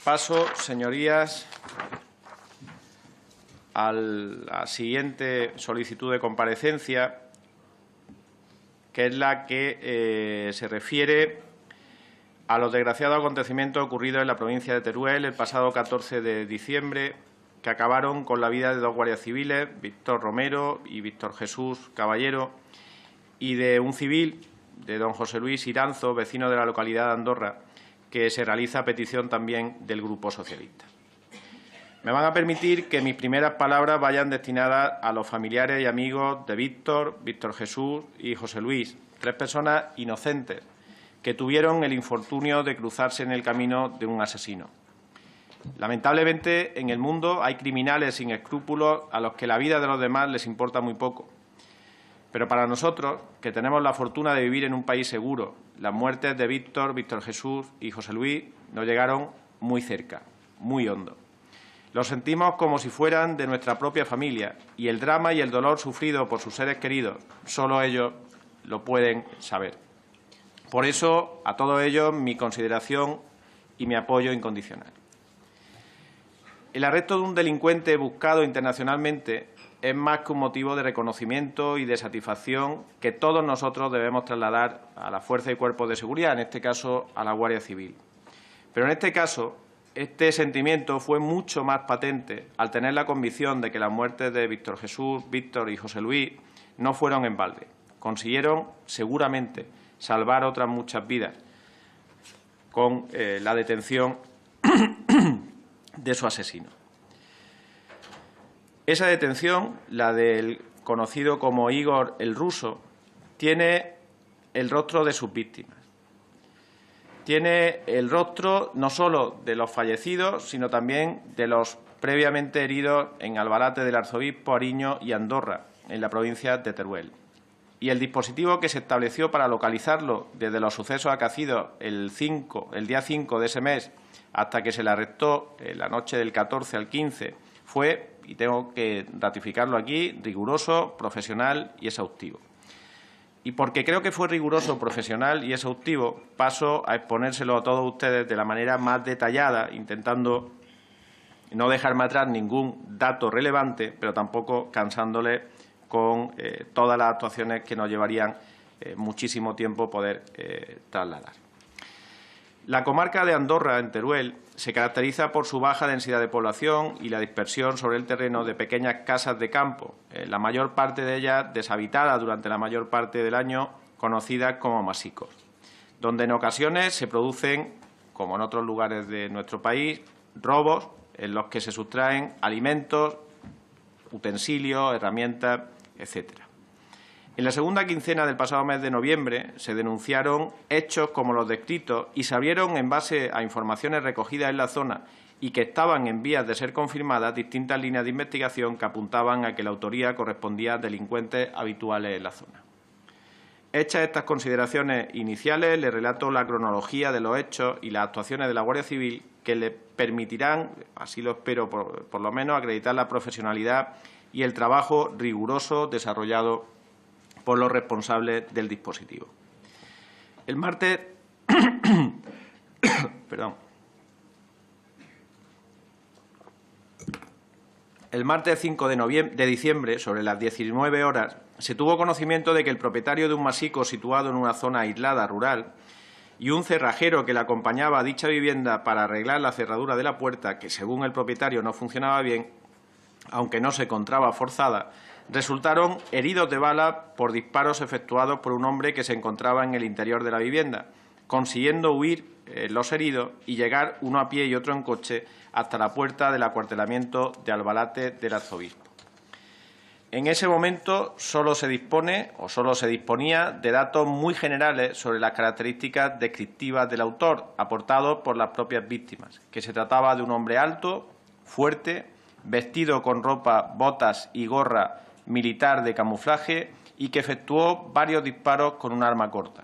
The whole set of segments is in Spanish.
Paso, señorías, a la siguiente solicitud de comparecencia, que es la que se refiere a los desgraciados acontecimientos ocurridos en la provincia de Teruel el pasado 14 de diciembre, que acabaron con la vida de dos guardias civiles, Víctor Romero y Víctor Jesús Caballero, y de un civil, de don José Luis Iranzo, vecino de la localidad de Andorra, que se realiza a petición también del Grupo Socialista. Me van a permitir que mis primeras palabras vayan destinadas a los familiares y amigos de Víctor, Víctor Jesús y José Luis, tres personas inocentes que tuvieron el infortunio de cruzarse en el camino de un asesino. Lamentablemente, en el mundo hay criminales sin escrúpulos a los que la vida de los demás les importa muy poco. Pero para nosotros, que tenemos la fortuna de vivir en un país seguro, las muertes de Víctor, Víctor Jesús y José Luis nos llegaron muy cerca, muy hondo. Los sentimos como si fueran de nuestra propia familia y el drama y el dolor sufrido por sus seres queridos, solo ellos lo pueden saber. Por eso, a todos ellos, mi consideración y mi apoyo incondicional. El arresto de un delincuente buscado internacionalmente es más que un motivo de reconocimiento y de satisfacción que todos nosotros debemos trasladar a la fuerza y cuerpos de seguridad, en este caso a la Guardia Civil. Pero en este caso, este sentimiento fue mucho más patente al tener la convicción de que las muertes de Víctor Jesús, Víctor y José Luis no fueron en balde. Consiguieron, seguramente, salvar otras muchas vidas con la detención de su asesino. Esa detención, la del conocido como Igor el Ruso, tiene el rostro de sus víctimas. Tiene el rostro no solo de los fallecidos, sino también de los previamente heridos en Albalate del Arzobispo, Ariño y Andorra, en la provincia de Teruel. Y el dispositivo que se estableció para localizarlo desde los sucesos acaecidos el día 5 de ese mes hasta que se le arrestó en la noche del 14 al 15 fue, y tengo que ratificarlo aquí, riguroso, profesional y exhaustivo. Y porque creo que fue riguroso, profesional y exhaustivo, paso a exponérselo a todos ustedes de la manera más detallada, intentando no dejarme atrás ningún dato relevante, pero tampoco cansándoles con todas las actuaciones que nos llevarían muchísimo tiempo poder trasladar. La comarca de Andorra, en Teruel, se caracteriza por su baja densidad de población y la dispersión sobre el terreno de pequeñas casas de campo, la mayor parte de ellas deshabitadas durante la mayor parte del año, conocidas como masicos, donde en ocasiones se producen, como en otros lugares de nuestro país, robos en los que se sustraen alimentos, utensilios, herramientas, etcétera. En la segunda quincena del pasado mes de noviembre se denunciaron hechos como los descritos y se abrieron, en base a informaciones recogidas en la zona y que estaban en vías de ser confirmadas, distintas líneas de investigación que apuntaban a que la autoría correspondía a delincuentes habituales en la zona. Hechas estas consideraciones iniciales, le relato la cronología de los hechos y las actuaciones de la Guardia Civil que le permitirán, así lo espero por lo menos, acreditar la profesionalidad y el trabajo riguroso desarrollado por los responsables del dispositivo. El martes El martes 5 de diciembre, sobre las 19 horas, se tuvo conocimiento de que el propietario de un masico situado en una zona aislada rural y un cerrajero que le acompañaba a dicha vivienda para arreglar la cerradura de la puerta, que según el propietario no funcionaba bien, aunque no se encontraba forzada, resultaron heridos de bala por disparos efectuados por un hombre que se encontraba en el interior de la vivienda, consiguiendo huir los heridos y llegar uno a pie y otro en coche hasta la puerta del acuartelamiento de Albalate del Arzobispo. En ese momento solo se disponía de datos muy generales sobre las características descriptivas del autor, aportados por las propias víctimas, que se trataba de un hombre alto, fuerte, vestido con ropa, botas y gorra militar de camuflaje y que efectuó varios disparos con un arma corta.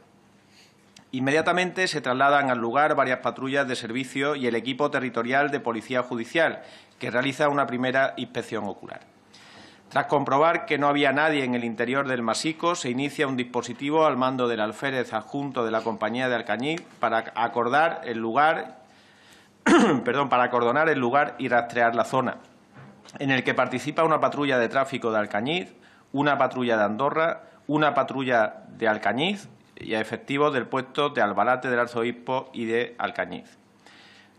Inmediatamente se trasladan al lugar varias patrullas de servicio y el equipo territorial de Policía Judicial, que realiza una primera inspección ocular. Tras comprobar que no había nadie en el interior del masico, se inicia un dispositivo al mando del alférez adjunto de la Compañía de Alcañiz para acordar el lugar para acordonar el lugar y rastrear la zona, en el que participa una patrulla de tráfico de Alcañiz, una patrulla de Andorra, una patrulla de Alcañiz y a efectivos del puesto de Albalate del Arzobispo y de Alcañiz.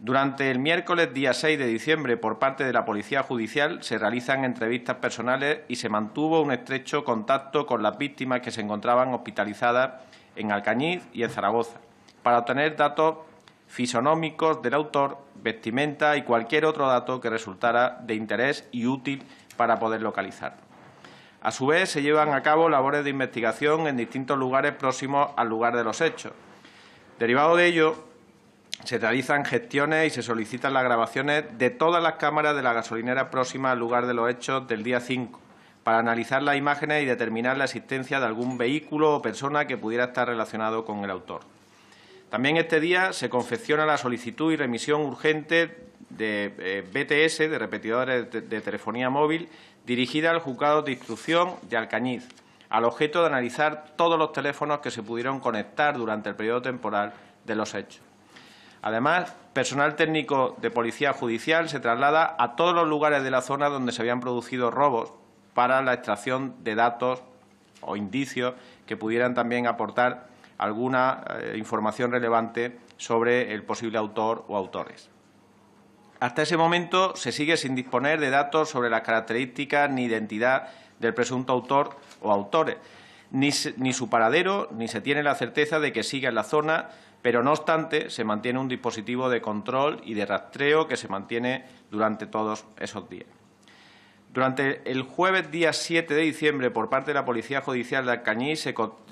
Durante el miércoles día 6 de diciembre, por parte de la Policía Judicial, se realizan entrevistas personales y se mantuvo un estrecho contacto con las víctimas que se encontraban hospitalizadas en Alcañiz y en Zaragoza, para obtener datos fisonómicos del autor, vestimenta y cualquier otro dato que resultara de interés y útil para poder localizarlo. A su vez, se llevan a cabo labores de investigación en distintos lugares próximos al lugar de los hechos. Derivado de ello, se realizan gestiones y se solicitan las grabaciones de todas las cámaras de la gasolinera próxima al lugar de los hechos del día 5, para analizar las imágenes y determinar la existencia de algún vehículo o persona que pudiera estar relacionado con el autor. También este día se confecciona la solicitud y remisión urgente de BTS, de repetidores de telefonía móvil, dirigida al Juzgado de Instrucción de Alcañiz, al objeto de analizar todos los teléfonos que se pudieron conectar durante el periodo temporal de los hechos. Además, personal técnico de Policía Judicial se traslada a todos los lugares de la zona donde se habían producido robos para la extracción de datos o indicios que pudieran también aportar alguna información relevante sobre el posible autor o autores. Hasta ese momento se sigue sin disponer de datos sobre las características ni identidad del presunto autor o autores, ni su paradero, ni se tiene la certeza de que siga en la zona, pero no obstante se mantiene un dispositivo de control y de rastreo que se mantiene durante todos esos días. Durante el jueves día 7 de diciembre, por parte de la Policía Judicial de Alcañiz,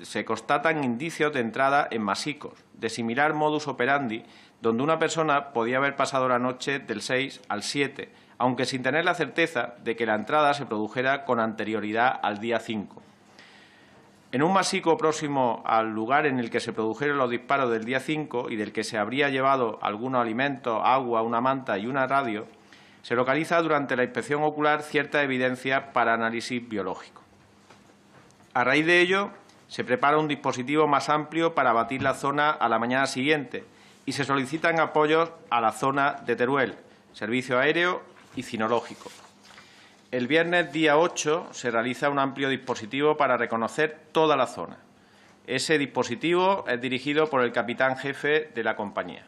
se constatan indicios de entrada en Masicos, de similar modus operandi, donde una persona podía haber pasado la noche del 6 al 7, aunque sin tener la certeza de que la entrada se produjera con anterioridad al día 5. En un masico próximo al lugar en el que se produjeron los disparos del día 5 y del que se habría llevado algunos alimentos, agua, una manta y una radio, se localiza durante la inspección ocular cierta evidencia para análisis biológico. A raíz de ello, se prepara un dispositivo más amplio para abatir la zona a la mañana siguiente y se solicitan apoyos a la zona de Teruel, servicio aéreo y cinológico. El viernes día 8 se realiza un amplio dispositivo para reconocer toda la zona. Ese dispositivo es dirigido por el capitán jefe de la compañía.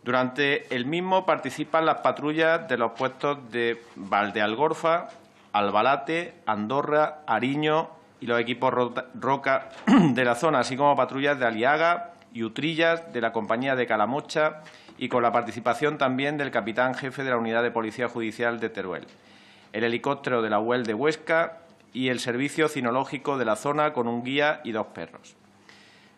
Durante el mismo participan las patrullas de los puestos de Valdealgorfa, Albalate, Andorra, Ariño y los equipos Roca de la zona, así como patrullas de Aliaga y Utrillas de la compañía de Calamocha y con la participación también del capitán jefe de la Unidad de Policía Judicial de Teruel, el helicóptero de la UEL de Huesca y el servicio cinológico de la zona con un guía y 2 perros.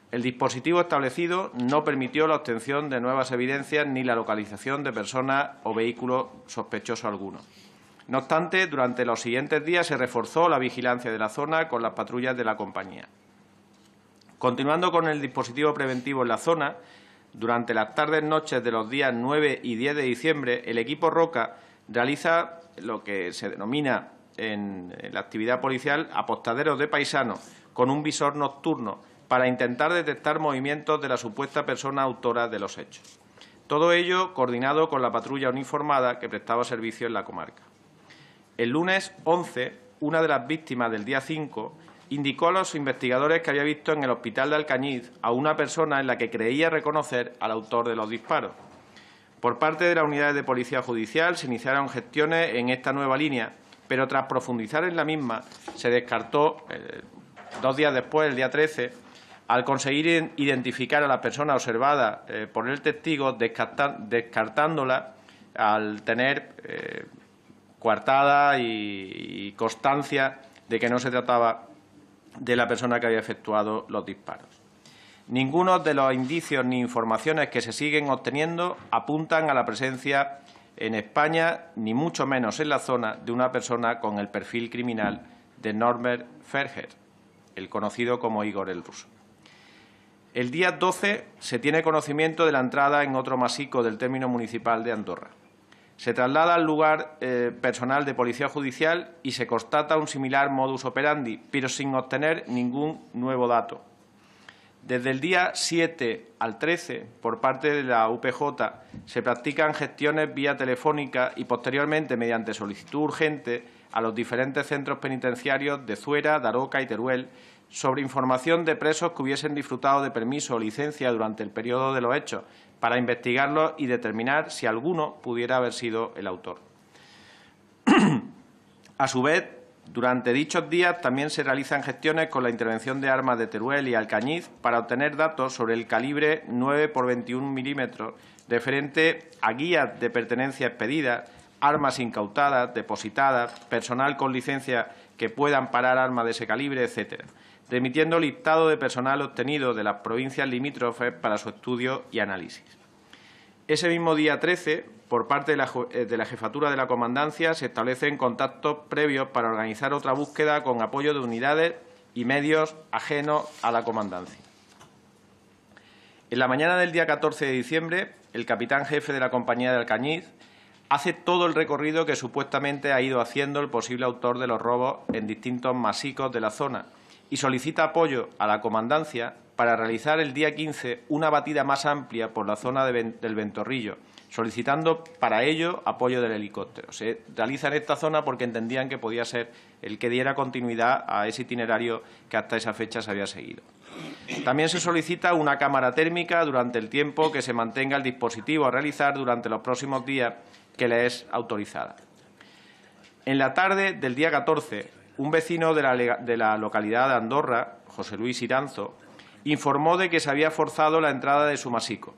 El dispositivo establecido no permitió la obtención de nuevas evidencias ni la localización de personas o vehículos sospechosos alguno. No obstante, durante los siguientes días se reforzó la vigilancia de la zona con las patrullas de la compañía. Continuando con el dispositivo preventivo en la zona, durante las tardes-noches de los días 9 y 10 de diciembre, el equipo Roca realiza lo que se denomina en la actividad policial apostaderos de paisanos con un visor nocturno para intentar detectar movimientos de la supuesta persona autora de los hechos. Todo ello coordinado con la patrulla uniformada que prestaba servicio en la comarca. El lunes 11, una de las víctimas del día 5 indicó a los investigadores que había visto en el hospital de Alcañiz a una persona en la que creía reconocer al autor de los disparos. Por parte de las unidades de Policía Judicial se iniciaron gestiones en esta nueva línea, pero tras profundizar en la misma se descartó, 2 días después, el día 13, al conseguir identificar a la persona observada por el testigo, descartándola al tener coartada y constancia de que no se trataba de la persona que había efectuado los disparos. Ninguno de los indicios ni informaciones que se siguen obteniendo apuntan a la presencia en España, ni mucho menos en la zona, de una persona con el perfil criminal de Norbert Ferger, el conocido como Igor el Ruso. El día 12 se tiene conocimiento de la entrada en otro masico del término municipal de Andorra. Se traslada al lugar personal de Policía Judicial y se constata un similar modus operandi, pero sin obtener ningún nuevo dato. Desde el día 7 al 13, por parte de la UPJ, se practican gestiones vía telefónica y, posteriormente, mediante solicitud urgente, a los diferentes centros penitenciarios de Zuera, Daroca y Teruel sobre información de presos que hubiesen disfrutado de permiso o licencia durante el periodo de los hechos, para investigarlos y determinar si alguno pudiera haber sido el autor. A su vez, durante dichos días también se realizan gestiones con la intervención de armas de Teruel y Alcañiz para obtener datos sobre el calibre 9 x 21 milímetros referente a guías de pertenencia expedidas, armas incautadas, depositadas, personal con licencia que puedan parar armas de ese calibre, etcétera, remitiendo listado de personal obtenido de las provincias limítrofes para su estudio y análisis. Ese mismo día 13, por parte de la Jefatura de la Comandancia, se establecen contactos previos para organizar otra búsqueda con apoyo de unidades y medios ajenos a la Comandancia. En la mañana del día 14 de diciembre, el capitán jefe de la compañía de Alcañiz hace todo el recorrido que supuestamente ha ido haciendo el posible autor de los robos en distintos masicos de la zona y solicita apoyo a la Comandancia para realizar el día 15 una batida más amplia por la zona del Ventorrillo, solicitando para ello apoyo del helicóptero. Se realiza en esta zona porque entendían que podía ser el que diera continuidad a ese itinerario que hasta esa fecha se había seguido. También se solicita una cámara térmica durante el tiempo que se mantenga el dispositivo a realizar durante los próximos días que le es autorizada. En la tarde del día 14, un vecino de la localidad de Andorra, José Luis Iranzo, informó de que se había forzado la entrada de su masico.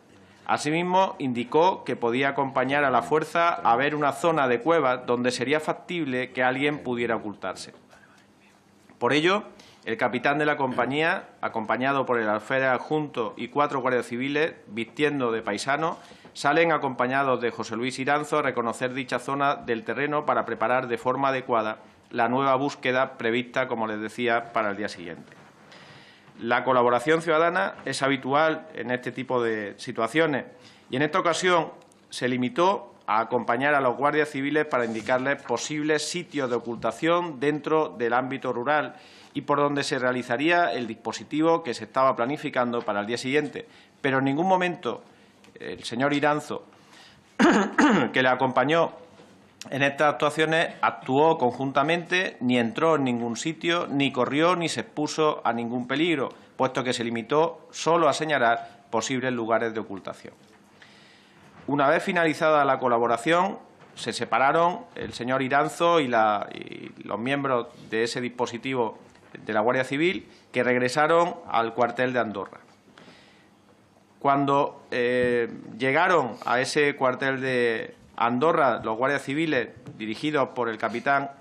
Asimismo, indicó que podía acompañar a la fuerza a ver una zona de cuevas donde sería factible que alguien pudiera ocultarse. Por ello, el capitán de la compañía, acompañado por el alférez adjunto y 4 guardias civiles, vistiendo de paisanos, salen acompañados de José Luis Iranzo a reconocer dicha zona del terreno para preparar de forma adecuada la nueva búsqueda prevista, como les decía, para el día siguiente. La colaboración ciudadana es habitual en este tipo de situaciones y en esta ocasión se limitó a acompañar a los guardias civiles para indicarles posibles sitios de ocultación dentro del ámbito rural y por donde se realizaría el dispositivo que se estaba planificando para el día siguiente. Pero en ningún momento el señor Iranzo, que le acompañó en estas actuaciones, actuó conjuntamente, ni entró en ningún sitio, ni corrió, ni se expuso a ningún peligro, puesto que se limitó solo a señalar posibles lugares de ocultación. Una vez finalizada la colaboración, se separaron el señor Iranzo y los miembros de ese dispositivo de la Guardia Civil, que regresaron al cuartel de Andorra. Cuando llegaron a ese cuartel de Andorra, los guardias civiles, dirigidos por el capitán,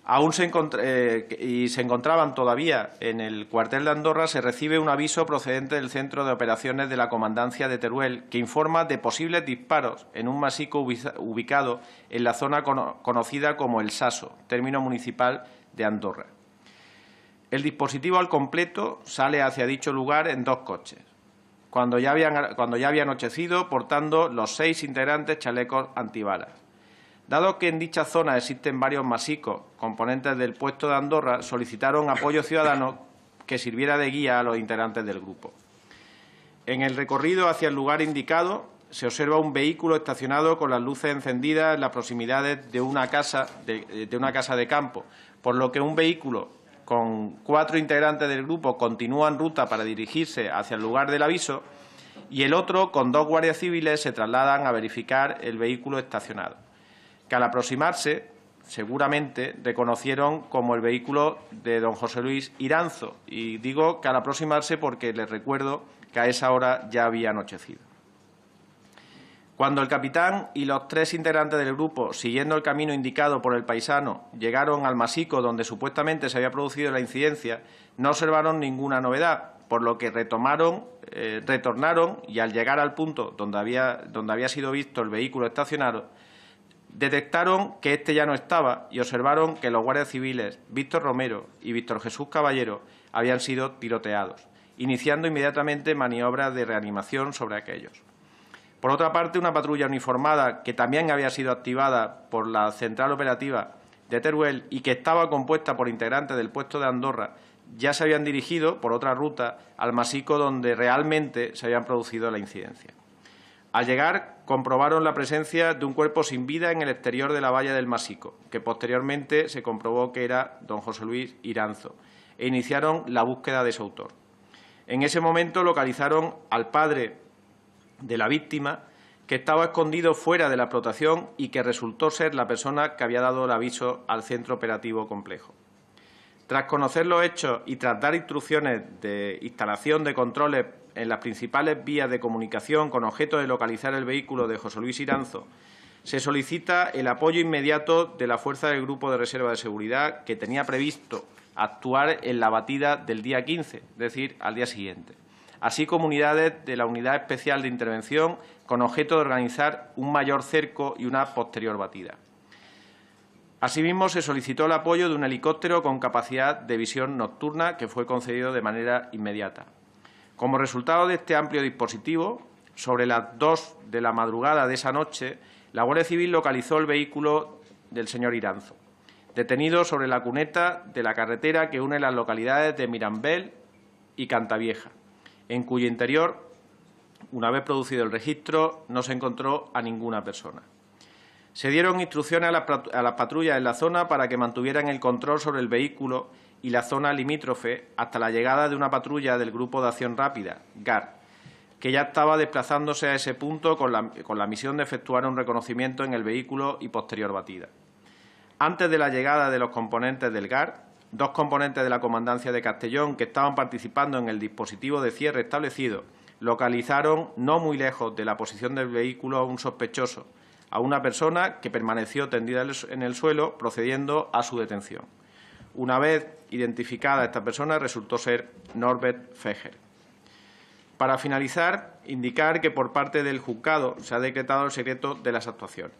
aún se encontraban todavía en el cuartel de Andorra, se recibe un aviso procedente del Centro de Operaciones de la Comandancia de Teruel que informa de posibles disparos en un masico ubicado en la zona conocida como El Saso, término municipal de Andorra. El dispositivo al completo sale hacia dicho lugar en 2 coches, cuando ya había anochecido, portando los 6 integrantes chalecos antibalas. Dado que en dicha zona existen varios masicos, componentes del puesto de Andorra solicitaron apoyo ciudadano que sirviera de guía a los integrantes del grupo. En el recorrido hacia el lugar indicado se observa un vehículo estacionado con las luces encendidas en las proximidades de una casa de campo, por lo que un vehículo con 4 integrantes del grupo continúa en ruta para dirigirse hacia el lugar del aviso y el otro, con 2 guardias civiles, se trasladan a verificar el vehículo estacionado, que al aproximarse seguramente reconocieron como el vehículo de don José Luis Iranzo. Y digo que al aproximarse porque les recuerdo que a esa hora ya había anochecido. Cuando el capitán y los 3 integrantes del grupo, siguiendo el camino indicado por el paisano, llegaron al masico donde supuestamente se había producido la incidencia, no observaron ninguna novedad, por lo que retornaron y al llegar al punto donde había sido visto el vehículo estacionado, detectaron que éste ya no estaba y observaron que los guardias civiles Víctor Romero y Víctor Jesús Caballero habían sido tiroteados, iniciando inmediatamente maniobras de reanimación sobre aquellos. Por otra parte, una patrulla uniformada, que también había sido activada por la Central Operativa de Teruel y que estaba compuesta por integrantes del puesto de Andorra, ya se habían dirigido por otra ruta al masico donde realmente se habían producido la incidencia. Al llegar, comprobaron la presencia de un cuerpo sin vida en el exterior de la valla del masico, que posteriormente se comprobó que era don José Luis Iranzo, e iniciaron la búsqueda de su autor. En ese momento localizaron al padre de la víctima, que estaba escondido fuera de la explotación y que resultó ser la persona que había dado el aviso al Centro Operativo Complejo. Tras conocer los hechos y tras dar instrucciones de instalación de controles en las principales vías de comunicación con objeto de localizar el vehículo de José Luis Iranzo, se solicita el apoyo inmediato de la fuerza del Grupo de Reserva de Seguridad que tenía previsto actuar en la batida del día 15, es decir, al día siguiente, así como unidades de la Unidad Especial de Intervención con objeto de organizar un mayor cerco y una posterior batida. Asimismo, se solicitó el apoyo de un helicóptero con capacidad de visión nocturna que fue concedido de manera inmediata. Como resultado de este amplio dispositivo, sobre las 2 de la madrugada de esa noche, la Guardia Civil localizó el vehículo del señor Iranzo, detenido sobre la cuneta de la carretera que une las localidades de Mirambel y Cantavieja, en cuyo interior, una vez producido el registro, no se encontró a ninguna persona. Se dieron instrucciones a las patrullas en la zona para que mantuvieran el control sobre el vehículo y la zona limítrofe hasta la llegada de una patrulla del Grupo de Acción Rápida, GAR, que ya estaba desplazándose a ese punto con la misión de efectuar un reconocimiento en el vehículo y posterior batida. Antes de la llegada de los componentes del GAR, 2 componentes de la Comandancia de Castellón que estaban participando en el dispositivo de cierre establecido localizaron, no muy lejos de la posición del vehículo, a un sospechoso, a una persona que permaneció tendida en el suelo, procediendo a su detención. Una vez identificada esta persona, resultó ser Norbert Feger. Para finalizar, indicar que por parte del juzgado se ha decretado el secreto de las actuaciones.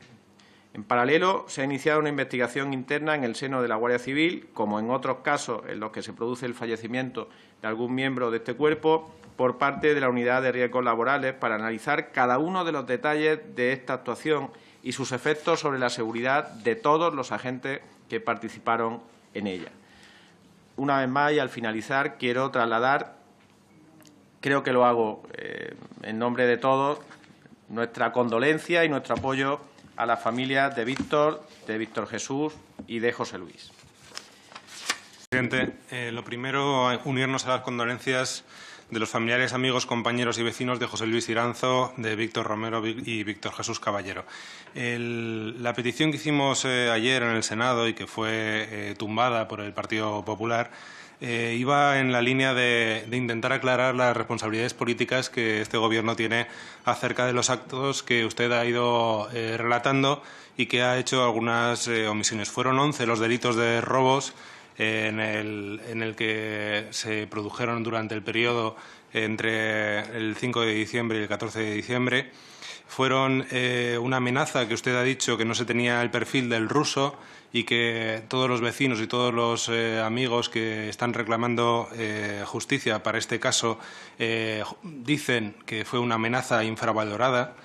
En paralelo, se ha iniciado una investigación interna en el seno de la Guardia Civil, como en otros casos en los que se produce el fallecimiento de algún miembro de este cuerpo, por parte de la Unidad de Riesgos Laborales, para analizar cada uno de los detalles de esta actuación y sus efectos sobre la seguridad de todos los agentes que participaron en ella. Una vez más, y al finalizar, quiero trasladar, creo que lo hago en nombre de todos, nuestra condolencia y nuestro apoyo a las familias de Víctor Jesús y de José Luis. Presidente, lo primero, unirnos a las condolencias de los familiares, amigos, compañeros y vecinos de José Luis Iranzo, de Víctor Romero y Víctor Jesús Caballero. La petición que hicimos ayer en el Senado y que fue tumbada por el Partido Popular iba en la línea de intentar aclarar las responsabilidades políticas que este Gobierno tiene acerca de los actos que usted ha ido relatando y que ha hecho algunas omisiones. Fueron 11 los delitos de robos en el que se produjeron durante el periodo entre el 5 de diciembre y el 14 de diciembre. Fueron una amenaza que usted ha dicho que no se tenía el perfil del ruso y que todos los vecinos y todos los amigos que están reclamando justicia para este caso dicen que fue una amenaza infravalorada.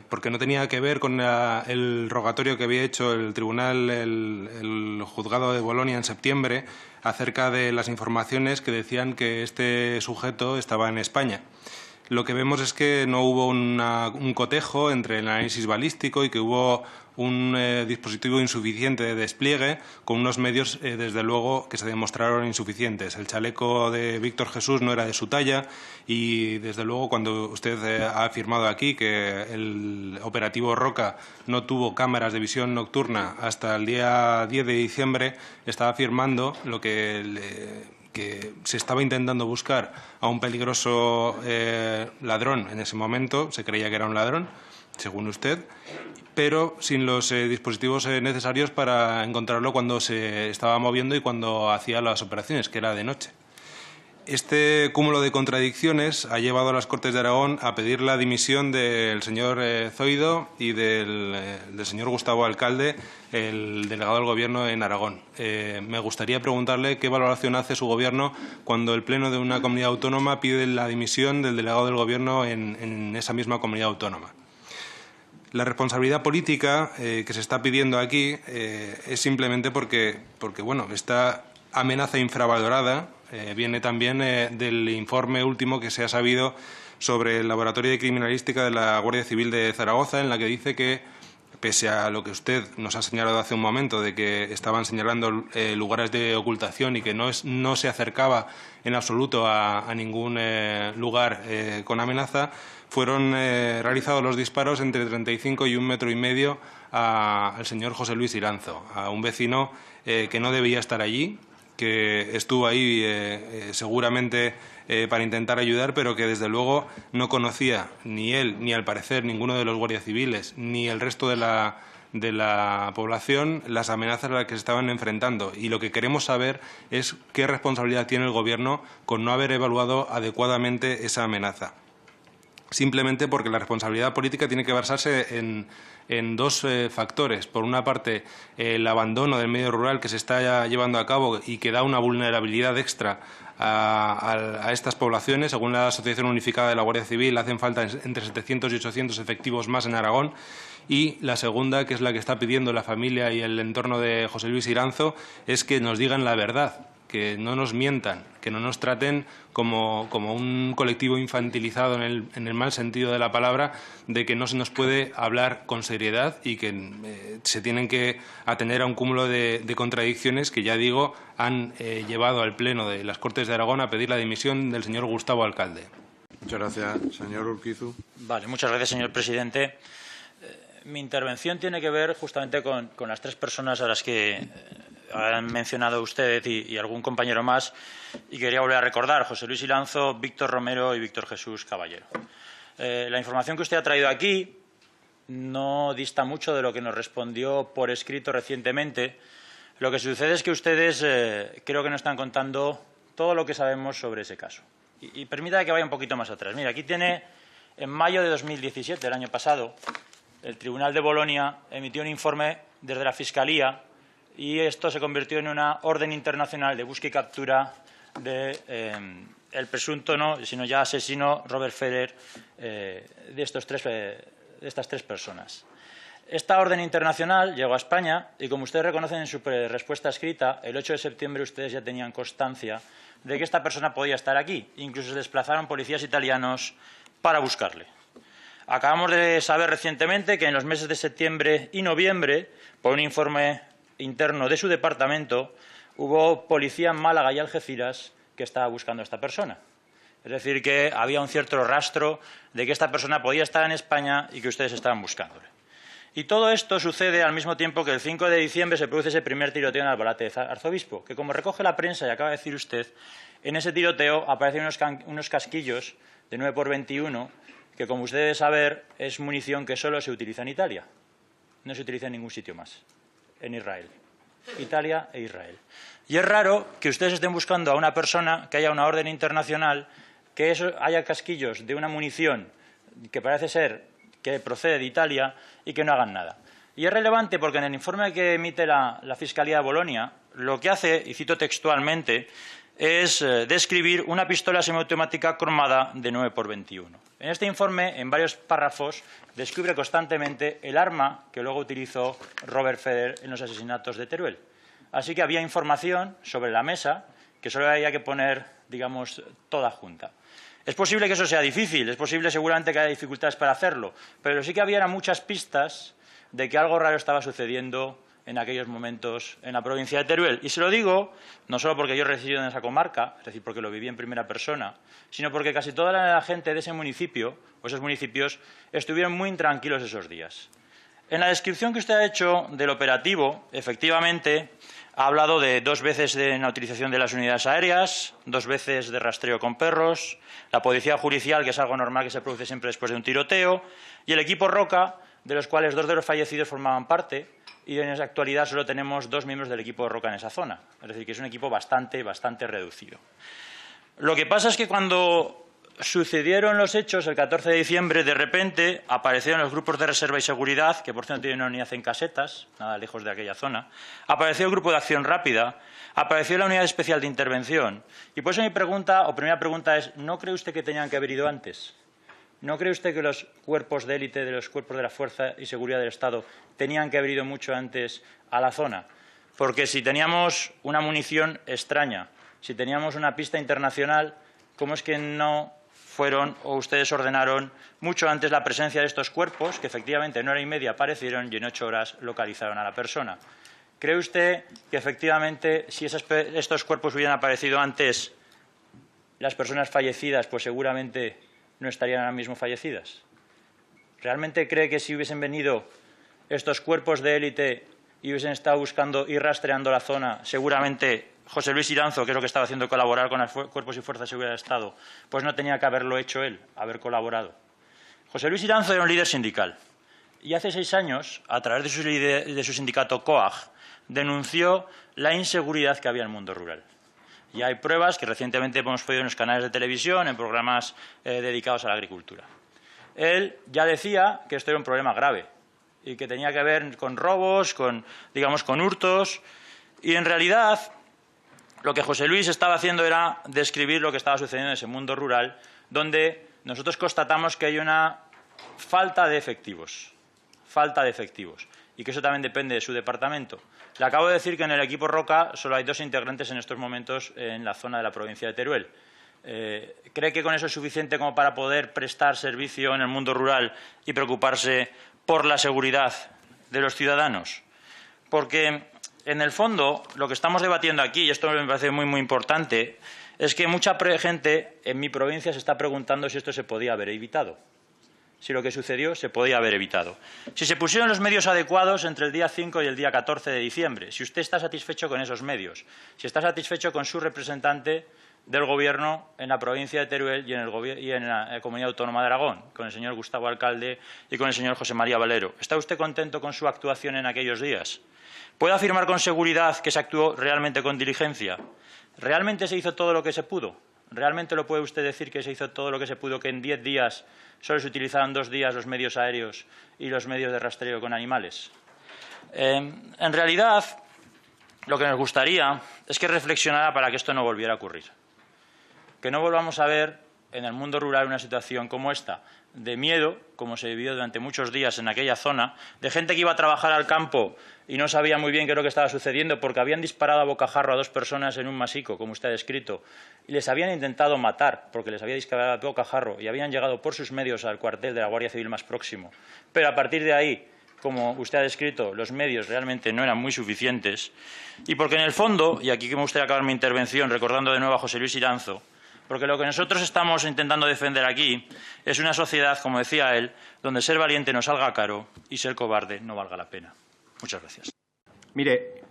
Porque no tenía que ver con el rogatorio que había hecho el tribunal, el juzgado de Bolonia en septiembre, acerca de las informaciones que decían que este sujeto estaba en España. Lo que vemos es que no hubo un cotejo entre el análisis balístico y que hubo un dispositivo insuficiente de despliegue con unos medios, desde luego, que se demostraron insuficientes. El chaleco de Víctor Jesús no era de su talla y, desde luego, cuando usted ha afirmado aquí que el operativo Roca no tuvo cámaras de visión nocturna hasta el día 10 de diciembre, está afirmando lo que se estaba intentando buscar a un peligroso ladrón en ese momento. Se creía que era un ladrón, según usted, pero sin los dispositivos necesarios para encontrarlo cuando se estaba moviendo y cuando hacía las operaciones, que era de noche. Este cúmulo de contradicciones ha llevado a las Cortes de Aragón a pedir la dimisión del señor Zoido y del señor Gustavo Alcalde, el delegado del Gobierno en Aragón. Me gustaría preguntarle qué valoración hace su Gobierno cuando el Pleno de una comunidad autónoma pide la dimisión del delegado del Gobierno en esa misma comunidad autónoma. La responsabilidad política que se está pidiendo aquí es simplemente porque bueno, está amenaza infravalorada viene también del informe último que se ha sabido sobre el Laboratorio de Criminalística de la Guardia Civil de Zaragoza, en la que dice que, pese a lo que usted nos ha señalado hace un momento, de que estaban señalando lugares de ocultación y que no se acercaba en absoluto a ningún lugar con amenaza, fueron realizados los disparos entre 35 y 1,5 metros al señor José Luis Iranzo, a un vecino que no debía estar allí, que estuvo ahí seguramente para intentar ayudar, pero que desde luego no conocía ni él, ni al parecer ninguno de los guardias civiles, ni el resto de la población, las amenazas a las que se estaban enfrentando. Y lo que queremos saber es qué responsabilidad tiene el Gobierno con no haber evaluado adecuadamente esa amenaza. Simplemente porque la responsabilidad política tiene que basarse en dos factores. Por una parte, el abandono del medio rural que se está llevando a cabo y que da una vulnerabilidad extra a estas poblaciones. Según la Asociación Unificada de la Guardia Civil, hacen falta entre 700 y 800 efectivos más en Aragón. Y la segunda, que es la que está pidiendo la familia y el entorno de José Luis Iranzo, es que nos digan la verdad, que no nos mientan, que no nos traten como un colectivo infantilizado en el mal sentido de la palabra, de que no se nos puede hablar con seriedad y que se tienen que atener a un cúmulo de contradicciones que, ya digo, han llevado al Pleno de las Cortes de Aragón a pedir la dimisión del señor Gustavo Alcalde. Muchas gracias. Señor Urquizu. Vale, muchas gracias, señor presidente. Mi intervención tiene que ver justamente con las tres personas a las que han mencionado usted y algún compañero más, y quería volver a recordar: José Luis Iranzo, Víctor Romero y Víctor Jesús Caballero. La información que usted ha traído aquí no dista mucho de lo que nos respondió por escrito recientemente. Lo que sucede es que ustedes creo que no están contando todo lo que sabemos sobre ese caso. Y permita que vaya un poquito más atrás. Mira, aquí tiene, en mayo de 2017, el año pasado, el Tribunal de Bolonia emitió un informe desde la Fiscalía y esto se convirtió en una orden internacional de búsqueda y captura de el presunto, no, sino ya asesino Robert Ferrer, de estas tres personas. Esta orden internacional llegó a España y, como ustedes reconocen en su respuesta escrita, el 8 de septiembre ustedes ya tenían constancia de que esta persona podía estar aquí. Incluso se desplazaron policías italianos para buscarle. Acabamos de saber recientemente que en los meses de septiembre y noviembre, por un informe interno de su departamento, hubo policía en Málaga y Algeciras que estaba buscando a esta persona. Es decir, que había un cierto rastro de que esta persona podía estar en España y que ustedes estaban buscándole. Y todo esto sucede al mismo tiempo que el 5 de diciembre se produce ese primer tiroteo en Albalate de Arzobispo, que, como recoge la prensa y acaba de decir usted, en ese tiroteo aparecen unos casquillos de 9x21 que, como usted debe saber, es munición que solo se utiliza en Italia. No se utiliza en ningún sitio más, en Israel. Italia e Israel. Y es raro que ustedes estén buscando a una persona, que haya una orden internacional, que haya casquillos de una munición que parece ser que procede de Italia y que no hagan nada. Y es relevante porque en el informe que emite la Fiscalía de Bolonia, lo que hace, y cito textualmente, es describir una pistola semiautomática cromada de 9x21. En este informe, en varios párrafos, describe constantemente el arma que luego utilizó Robert Ferrer en los asesinatos de Teruel. Así que había información sobre la mesa que solo había que poner, digamos, toda junta. Es posible que eso sea difícil, es posible seguramente que haya dificultades para hacerlo, pero sí que había muchas pistas de que algo raro estaba sucediendo en aquellos momentos en la provincia de Teruel. Y se lo digo no solo porque yo resido en esa comarca, es decir, porque lo viví en primera persona, sino porque casi toda la gente de ese municipio, o esos municipios, estuvieron muy intranquilos esos días. En la descripción que usted ha hecho del operativo, efectivamente, ha hablado de 2 veces de la utilización de las unidades aéreas, 2 veces de rastreo con perros, la policía judicial, que es algo normal que se produce siempre después de un tiroteo, y el equipo Roca, de los cuales 2 de los fallecidos formaban parte, y en la actualidad solo tenemos 2 miembros del equipo de Roca en esa zona. Es decir, que es un equipo bastante reducido. Lo que pasa es que cuando sucedieron los hechos, el 14 de diciembre, de repente aparecieron los grupos de reserva y seguridad, que por cierto tienen una unidad en Casetas, nada lejos de aquella zona, apareció el grupo de acción rápida, apareció la unidad especial de intervención. Y por eso mi pregunta, o primera pregunta es, ¿no cree usted que tenían que haber ido antes? ¿No cree usted que los cuerpos de élite de los cuerpos de la Fuerza y Seguridad del Estado tenían que haber ido mucho antes a la zona? Porque si teníamos una munición extraña, si teníamos una pista internacional, ¿cómo es que no fueron o ustedes ordenaron mucho antes la presencia de estos cuerpos, que efectivamente en hora y media aparecieron y en 8 horas localizaron a la persona? ¿Cree usted que efectivamente si estos cuerpos hubieran aparecido antes, las personas fallecidas pues seguramente no estarían ahora mismo fallecidas? ¿Realmente cree que si hubiesen venido estos cuerpos de élite y hubiesen estado buscando y rastreando la zona, seguramente José Luis Iranzo, que es lo que estaba haciendo colaborar con los cuerpos y fuerzas de seguridad del Estado, pues no tenía que haberlo hecho él, haber colaborado? José Luis Iranzo era un líder sindical y hace 6 años, a través de su sindicato COAG, denunció la inseguridad que había en el mundo rural. Y hay pruebas que recientemente hemos podido en los canales de televisión, en programas dedicados a la agricultura. Él ya decía que esto era un problema grave y que tenía que ver con robos, con hurtos. Y en realidad lo que José Luis estaba haciendo era describir lo que estaba sucediendo en ese mundo rural, donde nosotros constatamos que hay una falta de efectivos, y que eso también depende de su departamento. Le acabo de decir que en el equipo Roca solo hay 2 integrantes en estos momentos en la zona de la provincia de Teruel. ¿Cree que con eso es suficiente como para poder prestar servicio en el mundo rural y preocuparse por la seguridad de los ciudadanos? Porque, en el fondo, lo que estamos debatiendo aquí, y esto me parece muy importante, es que mucha gente en mi provincia se está preguntando si esto se podía haber evitado. Si lo que sucedió se podía haber evitado. Si se pusieron los medios adecuados entre el día 5 y el día 14 de diciembre, si usted está satisfecho con esos medios, si está satisfecho con su representante del Gobierno en la provincia de Teruel y en la Comunidad Autónoma de Aragón, con el señor Gustavo Alcalde y con el señor José María Valero. ¿Está usted contento con su actuación en aquellos días? ¿Puede afirmar con seguridad que se actuó realmente con diligencia? ¿Realmente se hizo todo lo que se pudo? ¿Realmente lo puede usted decir que se hizo todo lo que se pudo, que en 10 días solo se utilizaron 2 días los medios aéreos y los medios de rastreo con animales? En realidad, lo que nos gustaría es que reflexionara para que esto no volviera a ocurrir. Que no volvamos a ver en el mundo rural una situación como esta, de miedo, como se vivió durante muchos días en aquella zona, de gente que iba a trabajar al campo y no sabía muy bien qué es lo que estaba sucediendo porque habían disparado a bocajarro a 2 personas en un masico, como usted ha descrito, y les habían intentado matar porque les había disparado a bocajarro y habían llegado por sus medios al cuartel de la Guardia Civil más próximo. Pero a partir de ahí, como usted ha descrito, los medios realmente no eran muy suficientes, y porque en el fondo, y aquí me gustaría acabar mi intervención recordando de nuevo a José Luis Iranzo, porque lo que nosotros estamos intentando defender aquí es una sociedad, como decía él, donde ser valiente no salga caro y ser cobarde no valga la pena. Muchas gracias. Mire,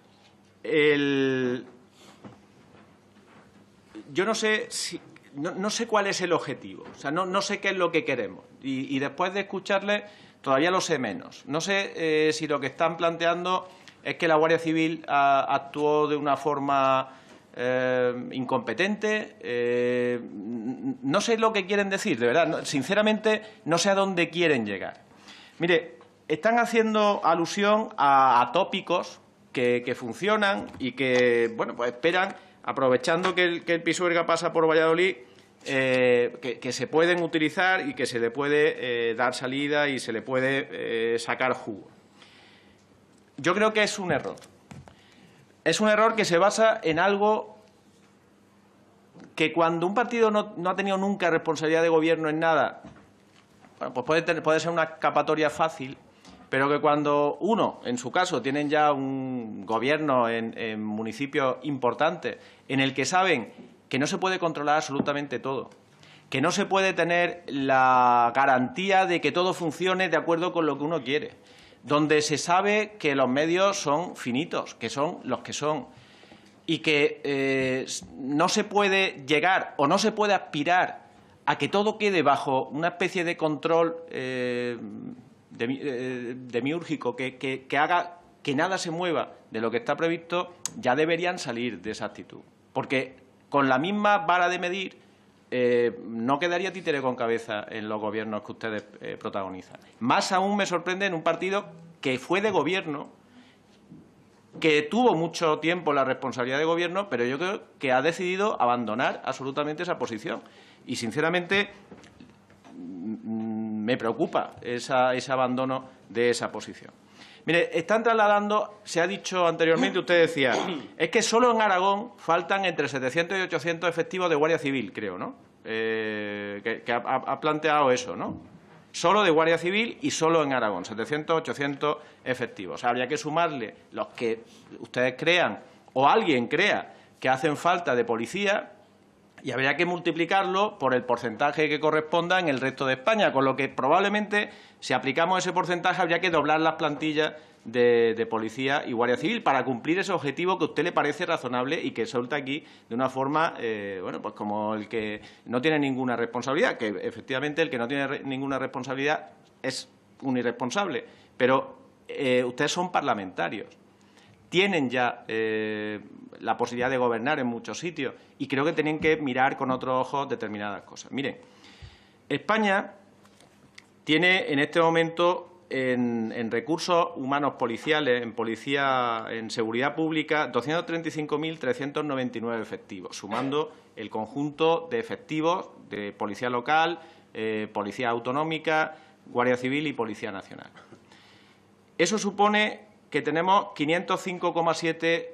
yo no sé no sé cuál es el objetivo, o sea, no sé qué es lo que queremos. Y después de escucharle, todavía lo sé menos. No sé si lo que están planteando es que la Guardia Civil actuó de una forma incompetente. No sé lo que quieren decir, de verdad. Sinceramente, no sé a dónde quieren llegar. Mire, están haciendo alusión a tópicos que funcionan y que, bueno, pues esperan, aprovechando que el Pisuerga pasa por Valladolid, que se pueden utilizar y que se le puede dar salida y se le puede sacar jugo. Yo creo que es un error. Es un error que se basa en algo que cuando un partido no ha tenido nunca responsabilidad de gobierno en nada, bueno, pues puede ser una escapatoria fácil, pero que cuando uno, en su caso, tienen ya un gobierno en municipios importantes en el que saben que no se puede controlar absolutamente todo, que no se puede tener la garantía de que todo funcione de acuerdo con lo que uno quiere, donde se sabe que los medios son finitos, que son los que son, y que no se puede llegar o no se puede aspirar a que todo quede bajo una especie de control demiúrgico que haga que nada se mueva de lo que está previsto, ya deberían salir de esa actitud. Porque con la misma vara de medir no quedaría títere con cabeza en los gobiernos que ustedes protagonizan. Más aún me sorprende en un partido que fue de gobierno, que tuvo mucho tiempo la responsabilidad de gobierno, pero yo creo que ha decidido abandonar absolutamente esa posición. Y, sinceramente, me preocupa ese abandono de esa posición. Mire, están trasladando, se ha dicho anteriormente, usted decía, es que solo en Aragón faltan entre 700 y 800 efectivos de Guardia Civil, creo, ¿no? Que ha planteado eso, ¿no? Solo de Guardia Civil y solo en Aragón, 700, 800 efectivos. O sea, habría que sumarle los que ustedes crean o alguien crea que hacen falta de policía y habría que multiplicarlo por el porcentaje que corresponda en el resto de España, con lo que probablemente, si aplicamos ese porcentaje, habría que doblar las plantillas de policía y Guardia Civil para cumplir ese objetivo que a usted le parece razonable y que suelta aquí de una forma, bueno, pues como el que no tiene ninguna responsabilidad, que efectivamente el que no tiene ninguna responsabilidad es un irresponsable, pero ustedes son parlamentarios. Tienen ya la posibilidad de gobernar en muchos sitios y creo que tienen que mirar con otros ojos determinadas cosas. Miren, España tiene en este momento en recursos humanos policiales, en seguridad pública, 235.399 efectivos, sumando el conjunto de efectivos de policía local, policía autonómica, Guardia Civil y Policía Nacional. Eso supone que tenemos 505,7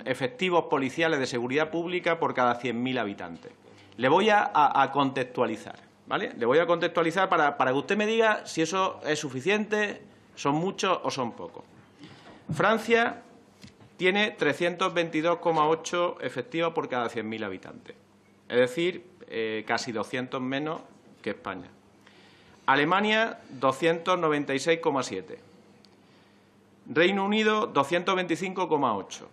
efectivos policiales de seguridad pública por cada 100.000 habitantes. Le voy a contextualizar, ¿vale? Le voy a contextualizar para que usted me diga si eso es suficiente, son muchos o son pocos. Francia tiene 322,8 efectivos por cada 100.000 habitantes, es decir, casi 200 menos que España. Alemania, 296,7. Reino Unido, 225,8.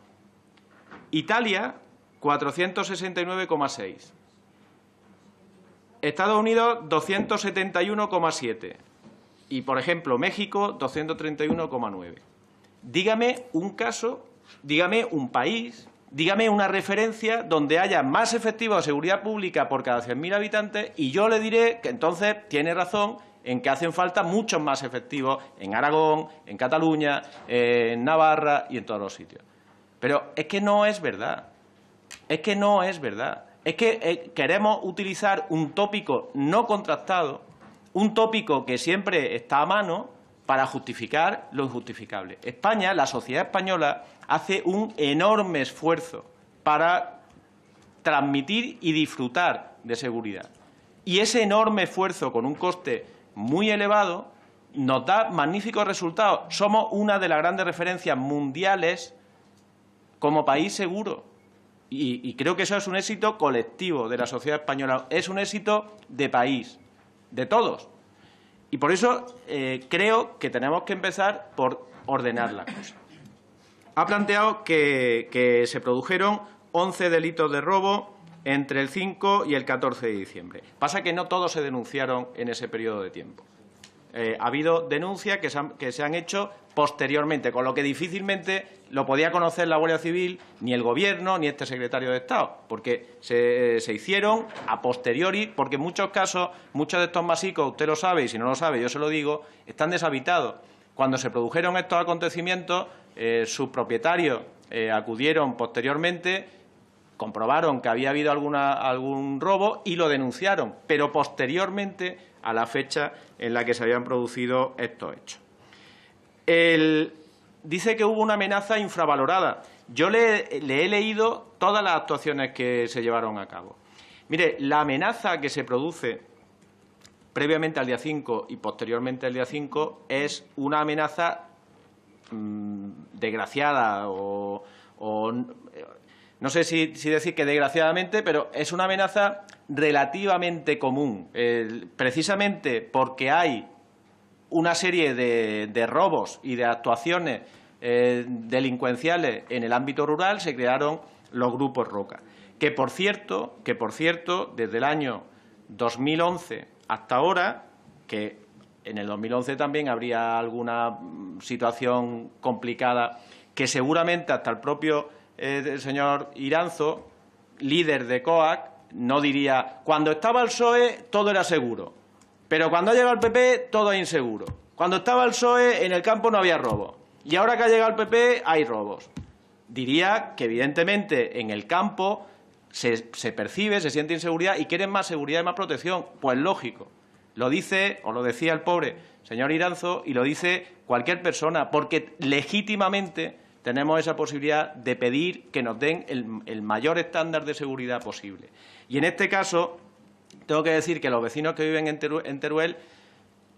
Italia, 469,6. Estados Unidos, 271,7. Y, por ejemplo, México, 231,9. Dígame un caso, dígame un país, dígame una referencia donde haya más efectivos de seguridad pública por cada 100.000 habitantes y yo le diré que entonces tiene razón en que hacen falta muchos más efectivos en Aragón, en Cataluña, en Navarra y en todos los sitios. Pero es que no es verdad. Es que no es verdad. Es que queremos utilizar un tópico no contrastado, un tópico que siempre está a mano para justificar lo injustificable. España, la sociedad española, hace un enorme esfuerzo para transmitir y disfrutar de seguridad. Y ese enorme esfuerzo, con un coste muy elevado, nos da magníficos resultados. Somos una de las grandes referencias mundiales como país seguro. Y creo que eso es un éxito colectivo de la sociedad española. Es un éxito de país, de todos. Y por eso creo que tenemos que empezar por ordenar la cosa. Ha planteado que se produjeron 11 delitos de robo entre el 5 y el 14 de diciembre. Pasa que no todos se denunciaron en ese periodo de tiempo. Ha habido denuncias que se han hecho posteriormente, con lo que difícilmente lo podía conocer la Guardia Civil, ni el Gobierno, ni este secretario de Estado, porque se hicieron a posteriori, porque en muchos casos, muchos de estos masicos, usted lo sabe, y si no lo sabe, yo se lo digo, están deshabitados. Cuando se produjeron estos acontecimientos, sus propietarios acudieron posteriormente, comprobaron que había habido algún robo y lo denunciaron, pero posteriormente a la fecha en la que se habían producido estos hechos. Dice que hubo una amenaza infravalorada. Yo le he leído todas las actuaciones que se llevaron a cabo. Mire, la amenaza que se produce previamente al día 5 y posteriormente al día 5 es una amenaza desgraciada o no sé si decir que desgraciadamente, pero es una amenaza relativamente común, precisamente porque hay una serie de robos y de actuaciones delincuenciales en el ámbito rural, se crearon los grupos Roca, que por cierto, desde el año 2011 hasta ahora, que en el 2011 también habría alguna situación complicada, que seguramente hasta el propio señor Iranzo, líder de COAC, no diría, cuando estaba el PSOE todo era seguro, pero cuando ha llegado el PP todo es inseguro. Cuando estaba el PSOE en el campo no había robos y ahora que ha llegado el PP hay robos. Diría que evidentemente en el campo se percibe, se siente inseguridad y quieren más seguridad y más protección. Pues lógico. Lo dice, o lo decía el pobre señor Iranzo, y lo dice cualquier persona, porque legítimamente tenemos esa posibilidad de pedir que nos den el mayor estándar de seguridad posible. Y en este caso, tengo que decir que los vecinos que viven en Teruel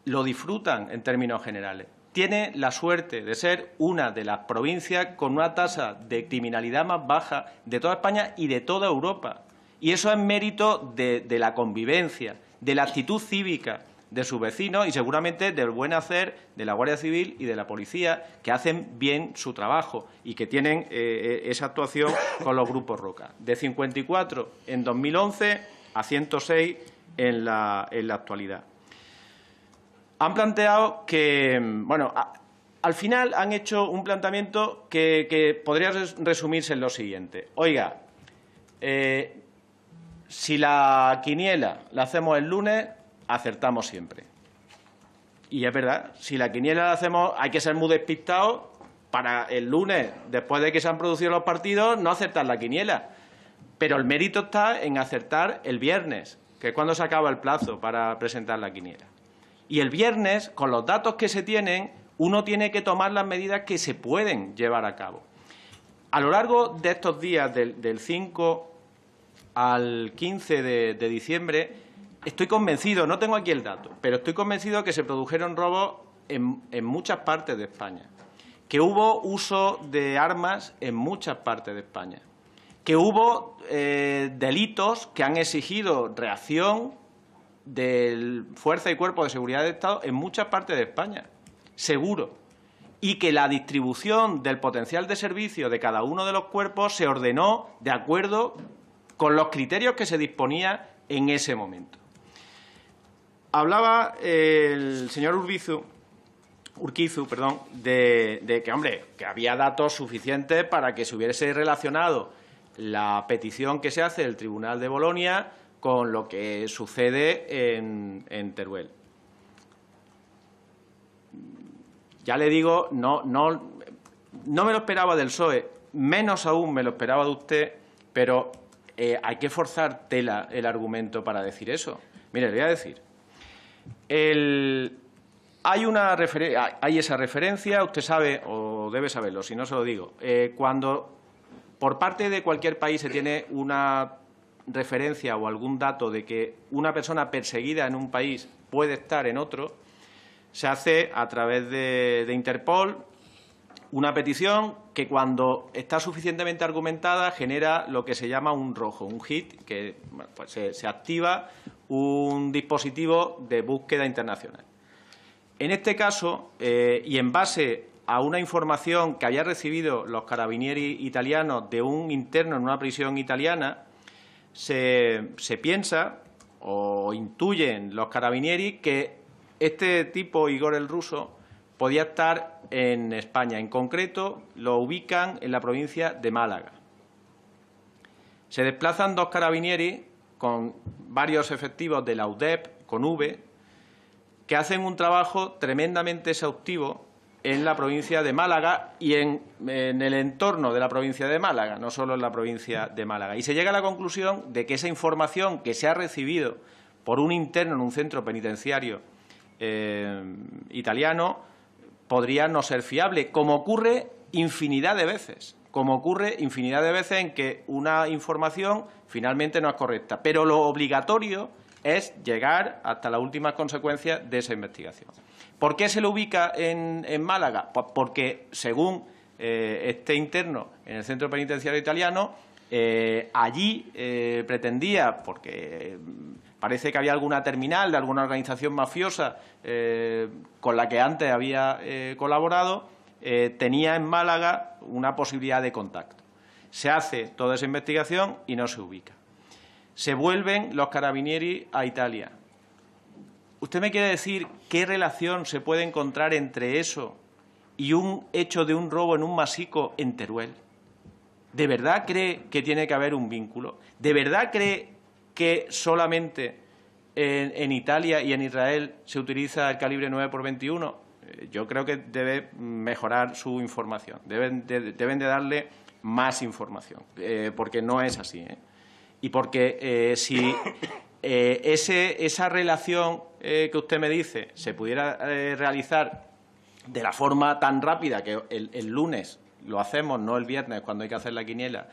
lo disfrutan en términos generales. Tiene la suerte de ser una de las provincias con una tasa de criminalidad más baja de toda España y de toda Europa. Y eso es mérito de la convivencia, de la actitud cívica de sus vecinos y seguramente del buen hacer de la Guardia Civil y de la Policía, que hacen bien su trabajo y que tienen esa actuación con los grupos Roca. De 54 en 2011 a 106 en la actualidad. Han planteado que, bueno, al final han hecho un planteamiento que podría resumirse en lo siguiente. Oiga, si la quiniela la hacemos el lunes, acertamos siempre. Y es verdad, si la quiniela la hacemos, hay que ser muy despistados para el lunes, después de que se han producido los partidos, no acertar la quiniela. Pero el mérito está en acertar el viernes, que es cuando se acaba el plazo para presentar la quiniela. Y el viernes, con los datos que se tienen, uno tiene que tomar las medidas que se pueden llevar a cabo. A lo largo de estos días, del 5 al 15 de diciembre, estoy convencido, no tengo aquí el dato, pero estoy convencido que se produjeron robos en muchas partes de España, que hubo uso de armas en muchas partes de España, que hubo delitos que han exigido reacción de fuerza y cuerpo de seguridad de Estado en muchas partes de España, seguro, y que la distribución del potencial de servicio de cada uno de los cuerpos se ordenó de acuerdo con los criterios que se disponía en ese momento. Hablaba el señor Urquizu, de que, hombre, que había datos suficientes para que se hubiese relacionado la petición que se hace del Tribunal de Bolonia con lo que sucede en Teruel. Ya le digo, no me lo esperaba del PSOE, menos aún me lo esperaba de usted, pero hay que forzar tela el argumento para decir eso. Mire, le voy a decir. Hay esa referencia, usted sabe, o debe saberlo, si no se lo digo. Cuando por parte de cualquier país se tiene una referencia o algún dato de que una persona perseguida en un país puede estar en otro, se hace a través de Interpol una petición que, cuando está suficientemente argumentada, genera lo que se llama un rojo, un hit, que pues se activa un dispositivo de búsqueda internacional. En este caso, y en base a una información que había recibido los carabinieri italianos de un interno en una prisión italiana, se piensa o intuyen los carabinieri que este tipo, Igor el ruso, podía estar en España. En concreto, lo ubican en la provincia de Málaga. Se desplazan dos carabinieri con varios efectivos de la UDEP, con V, que hacen un trabajo tremendamente exhaustivo en la provincia de Málaga y en el entorno de la provincia de Málaga, no solo en la provincia de Málaga. Y se llega a la conclusión de que esa información que se ha recibido por un interno en un centro penitenciario italiano podría no ser fiable, como ocurre infinidad de veces, en que una información finalmente no es correcta. Pero lo obligatorio es llegar hasta las últimas consecuencias de esa investigación. ¿Por qué se lo ubica en Málaga? Pues porque, según este interno en el centro penitenciario italiano, allí pretendía, porque parece que había alguna terminal de alguna organización mafiosa con la que antes había colaborado, tenía en Málaga una posibilidad de contacto. Se hace toda esa investigación y no se ubica. Se vuelven los carabinieri a Italia. ¿Usted me quiere decir qué relación se puede encontrar entre eso y un hecho de un robo en un masico en Teruel? ¿De verdad cree que tiene que haber un vínculo? ¿De verdad cree que solamente en Italia y en Israel se utiliza el calibre 9x21? Yo creo que debe mejorar su información. Deben de darle más información, porque no es así, Y porque si esa relación que usted me dice se pudiera realizar de la forma tan rápida que el lunes lo hacemos, no el viernes cuando hay que hacer la quiniela,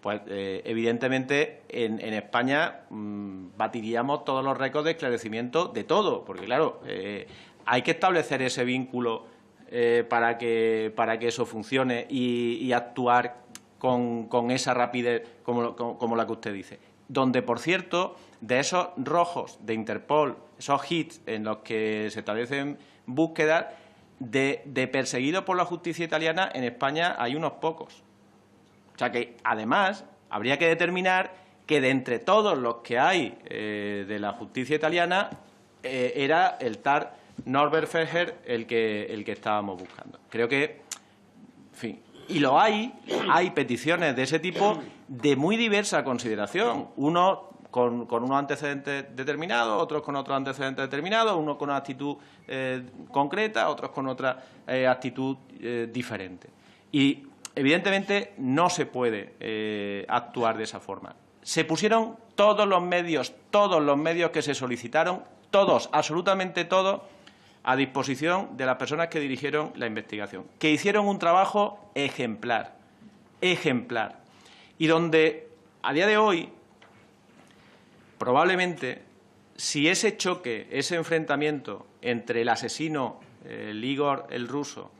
pues evidentemente en España batiríamos todos los récords de esclarecimiento de todo, porque claro, hay que establecer ese vínculo para que eso funcione y actuar con esa rapidez como la que usted dice. Donde, por cierto, de esos rojos de Interpol, esos hits en los que se establecen búsquedas de perseguidos por la justicia italiana, en España hay unos pocos. O sea que, además, habría que determinar que de entre todos los que hay de la justicia italiana era el tal Norbert Feger el que estábamos buscando. Creo que, en fin, y hay peticiones de ese tipo de muy diversa consideración. Unos con unos antecedentes determinados, otros con otros antecedentes determinados, unos con una actitud concreta, otros con otra actitud diferente. Y, evidentemente, no se puede actuar de esa forma. Se pusieron todos los medios que se solicitaron, todos, absolutamente todos, a disposición de las personas que dirigieron la investigación, que hicieron un trabajo ejemplar, y donde, a día de hoy, probablemente, si ese choque, ese enfrentamiento entre el asesino, Igor, el ruso,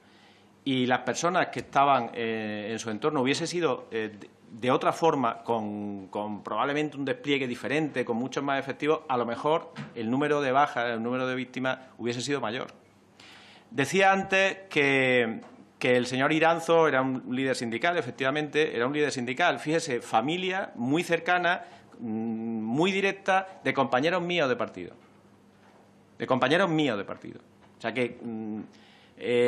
y las personas que estaban en su entorno hubiese sido de otra forma, con probablemente un despliegue diferente, con muchos más efectivos, a lo mejor el número de bajas, el número de víctimas hubiese sido mayor. Decía antes que el señor Iranzo era un líder sindical, efectivamente, era un líder sindical. Fíjese, familia muy cercana, muy directa, de compañeros míos de partido. O sea que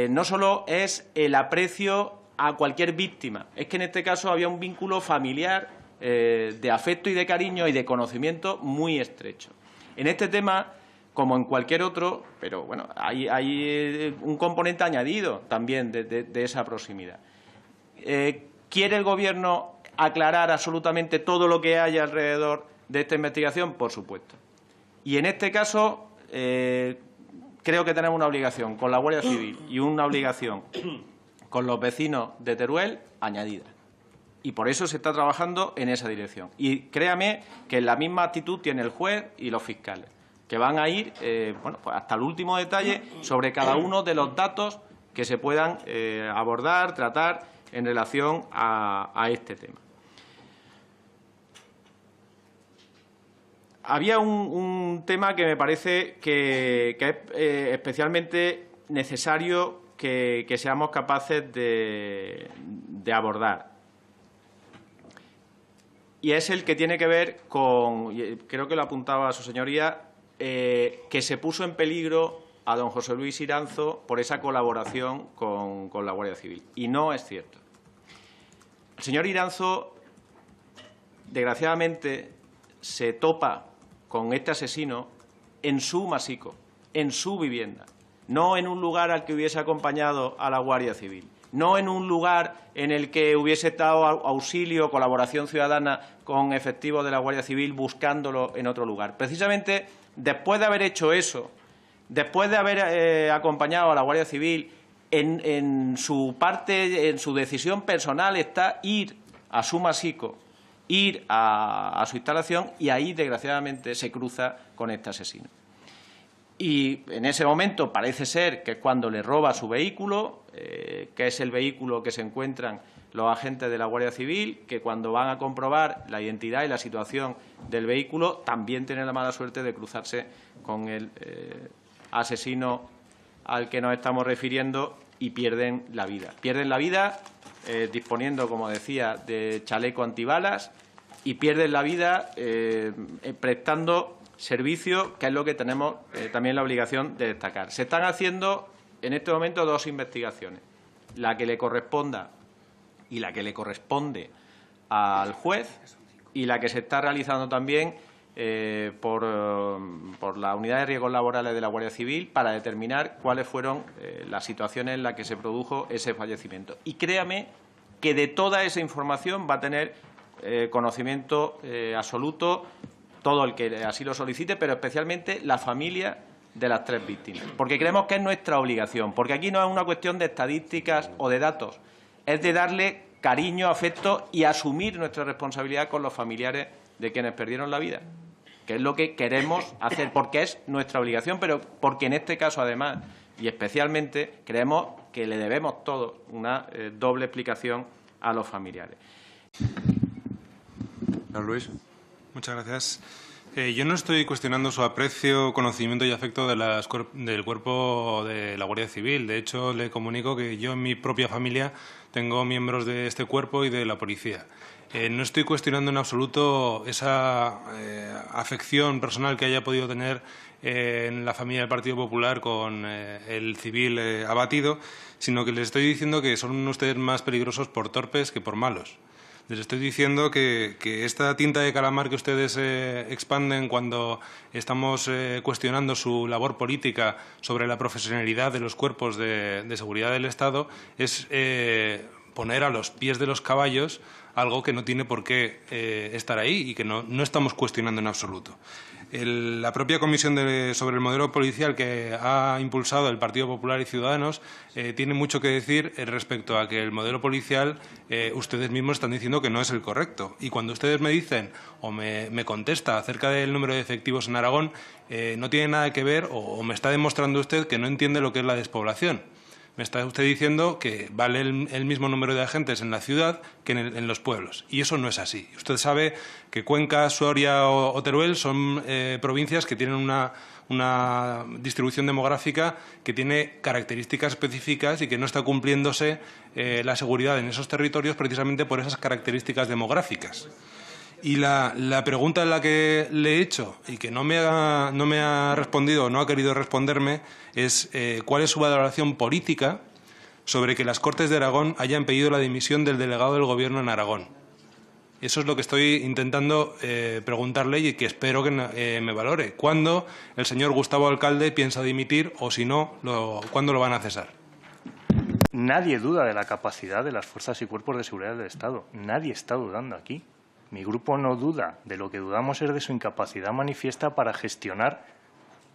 no solo es el aprecio a cualquier víctima, es que en este caso había un vínculo familiar de afecto y de cariño y de conocimiento muy estrecho. En este tema, como en cualquier otro, pero bueno, hay un componente añadido también de esa proximidad. ¿Quiere el Gobierno aclarar absolutamente todo lo que haya alrededor de esta investigación? Por supuesto. Y en este caso creo que tenemos una obligación con la Guardia Civil y una obligación con los vecinos de Teruel añadida. Y por eso se está trabajando en esa dirección. Y créame que la misma actitud tiene el juez y los fiscales, que van a ir pues hasta el último detalle sobre cada uno de los datos que se puedan abordar, tratar en relación a este tema. Había un tema que me parece que es especialmente necesario que seamos capaces de abordar. Y es el que tiene que ver con, creo que lo apuntaba su señoría, que se puso en peligro a don José Luis Iranzo por esa colaboración con la Guardia Civil. Y no es cierto. El señor Iranzo, desgraciadamente, se topa con este asesino en su masico, en su vivienda, no en un lugar al que hubiese acompañado a la Guardia Civil, no en un lugar en el que hubiese estado auxilio, colaboración ciudadana con efectivos de la Guardia Civil buscándolo en otro lugar. Precisamente después de haber hecho eso, después de haber acompañado a la Guardia Civil, en su parte, en su decisión personal está ir a su masico, ir a su instalación, y ahí, desgraciadamente, se cruza con este asesino. Y en ese momento parece ser que es cuando le roba su vehículo, que es el vehículo que se encuentran los agentes de la Guardia Civil, que cuando van a comprobar la identidad y la situación del vehículo también tienen la mala suerte de cruzarse con el asesino al que nos estamos refiriendo y pierden la vida. Pierden la vida disponiendo, como decía, de chaleco antibalas, y pierden la vida prestando servicio, que es lo que tenemos también la obligación de destacar. Se están haciendo en este momento dos investigaciones, la que le corresponda y la que le corresponde al juez, y la que se está realizando también por la Unidad de Riesgos Laborales de la Guardia Civil para determinar cuáles fueron las situaciones en las que se produjo ese fallecimiento. Y créame que de toda esa información va a tener conocimiento absoluto todo el que así lo solicite, pero especialmente la familia de las 3 víctimas, porque creemos que es nuestra obligación, porque aquí no es una cuestión de estadísticas o de datos, es de darle cariño, afecto y asumir nuestra responsabilidad con los familiares de quienes perdieron la vida, que es lo que queremos hacer, porque es nuestra obligación, pero porque en este caso, además, y especialmente, creemos que le debemos todos una doble explicación a los familiares. Don Luis. Muchas gracias. Yo no estoy cuestionando su aprecio, conocimiento y afecto del cuerpo de la Guardia Civil. De hecho, le comunico que yo en mi propia familia tengo miembros de este cuerpo y de la policía. No estoy cuestionando en absoluto esa afección personal que haya podido tener en la familia del Partido Popular con el civil abatido, sino que les estoy diciendo que son ustedes más peligrosos por torpes que por malos. Les estoy diciendo que esta tinta de calamar que ustedes expanden cuando estamos cuestionando su labor política sobre la profesionalidad de los cuerpos de seguridad del Estado es poner a los pies de los caballos algo que no tiene por qué estar ahí y que no estamos cuestionando en absoluto. La propia comisión sobre el modelo policial que ha impulsado el Partido Popular y Ciudadanos tiene mucho que decir respecto a que el modelo policial ustedes mismos están diciendo que no es el correcto. Y cuando ustedes me dicen o me contesta acerca del número de efectivos en Aragón, no tiene nada que ver o me está demostrando usted que no entiende lo que es la despoblación. Me está usted diciendo que vale el mismo número de agentes en la ciudad que en los pueblos. Y eso no es así. Usted sabe que Cuenca, Soria o Teruel son provincias que tienen una distribución demográfica que tiene características específicas y que no está cumpliéndose la seguridad en esos territorios precisamente por esas características demográficas. Y la pregunta en la que le he hecho y que no me ha respondido o no ha querido responderme es cuál es su valoración política sobre que las Cortes de Aragón hayan pedido la dimisión del delegado del Gobierno en Aragón. Eso es lo que estoy intentando preguntarle y que espero que me valore. ¿Cuándo el señor Gustavo Alcalde piensa dimitir o, si no, cuándo lo van a cesar? Nadie duda de la capacidad de las fuerzas y cuerpos de seguridad del Estado. Nadie está dudando aquí. Mi grupo no duda. De lo que dudamos es de su incapacidad manifiesta para gestionar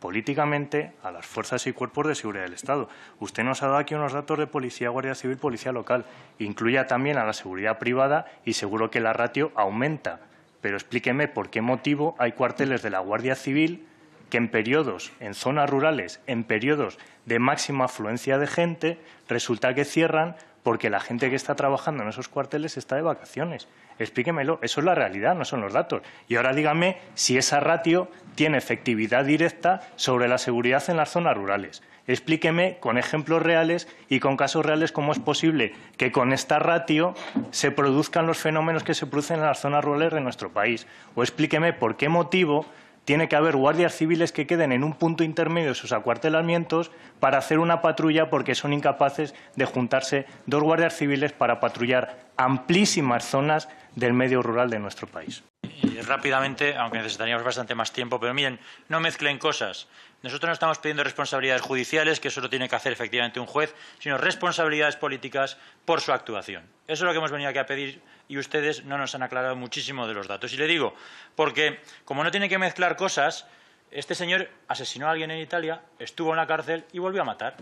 políticamente a las fuerzas y cuerpos de seguridad del Estado. Usted nos ha dado aquí unos datos de policía, Guardia Civil, policía local. Incluya también a la seguridad privada y seguro que la ratio aumenta. Pero explíqueme por qué motivo hay cuarteles de la Guardia Civil que en periodos, en zonas rurales, en periodos de máxima afluencia de gente, resulta que cierran porque la gente que está trabajando en esos cuarteles está de vacaciones. Explíquemelo. Eso es la realidad, no son los datos. Y ahora dígame si esa ratio tiene efectividad directa sobre la seguridad en las zonas rurales. Explíqueme con ejemplos reales y con casos reales cómo es posible que con esta ratio se produzcan los fenómenos que se producen en las zonas rurales de nuestro país. O explíqueme por qué motivo tiene que haber guardias civiles que queden en un punto intermedio de sus acuartelamientos para hacer una patrulla porque son incapaces de juntarse 2 guardias civiles para patrullar amplísimas zonas del medio rural de nuestro país. Y rápidamente, aunque necesitaríamos bastante más tiempo, pero miren, no mezclen cosas. Nosotros no estamos pidiendo responsabilidades judiciales, que eso lo tiene que hacer efectivamente un juez, sino responsabilidades políticas por su actuación. Eso es lo que hemos venido aquí a pedir y ustedes no nos han aclarado muchísimo de los datos. Y le digo, porque como no tiene que mezclar cosas, este señor asesinó a alguien en Italia, estuvo en la cárcel y volvió a matar.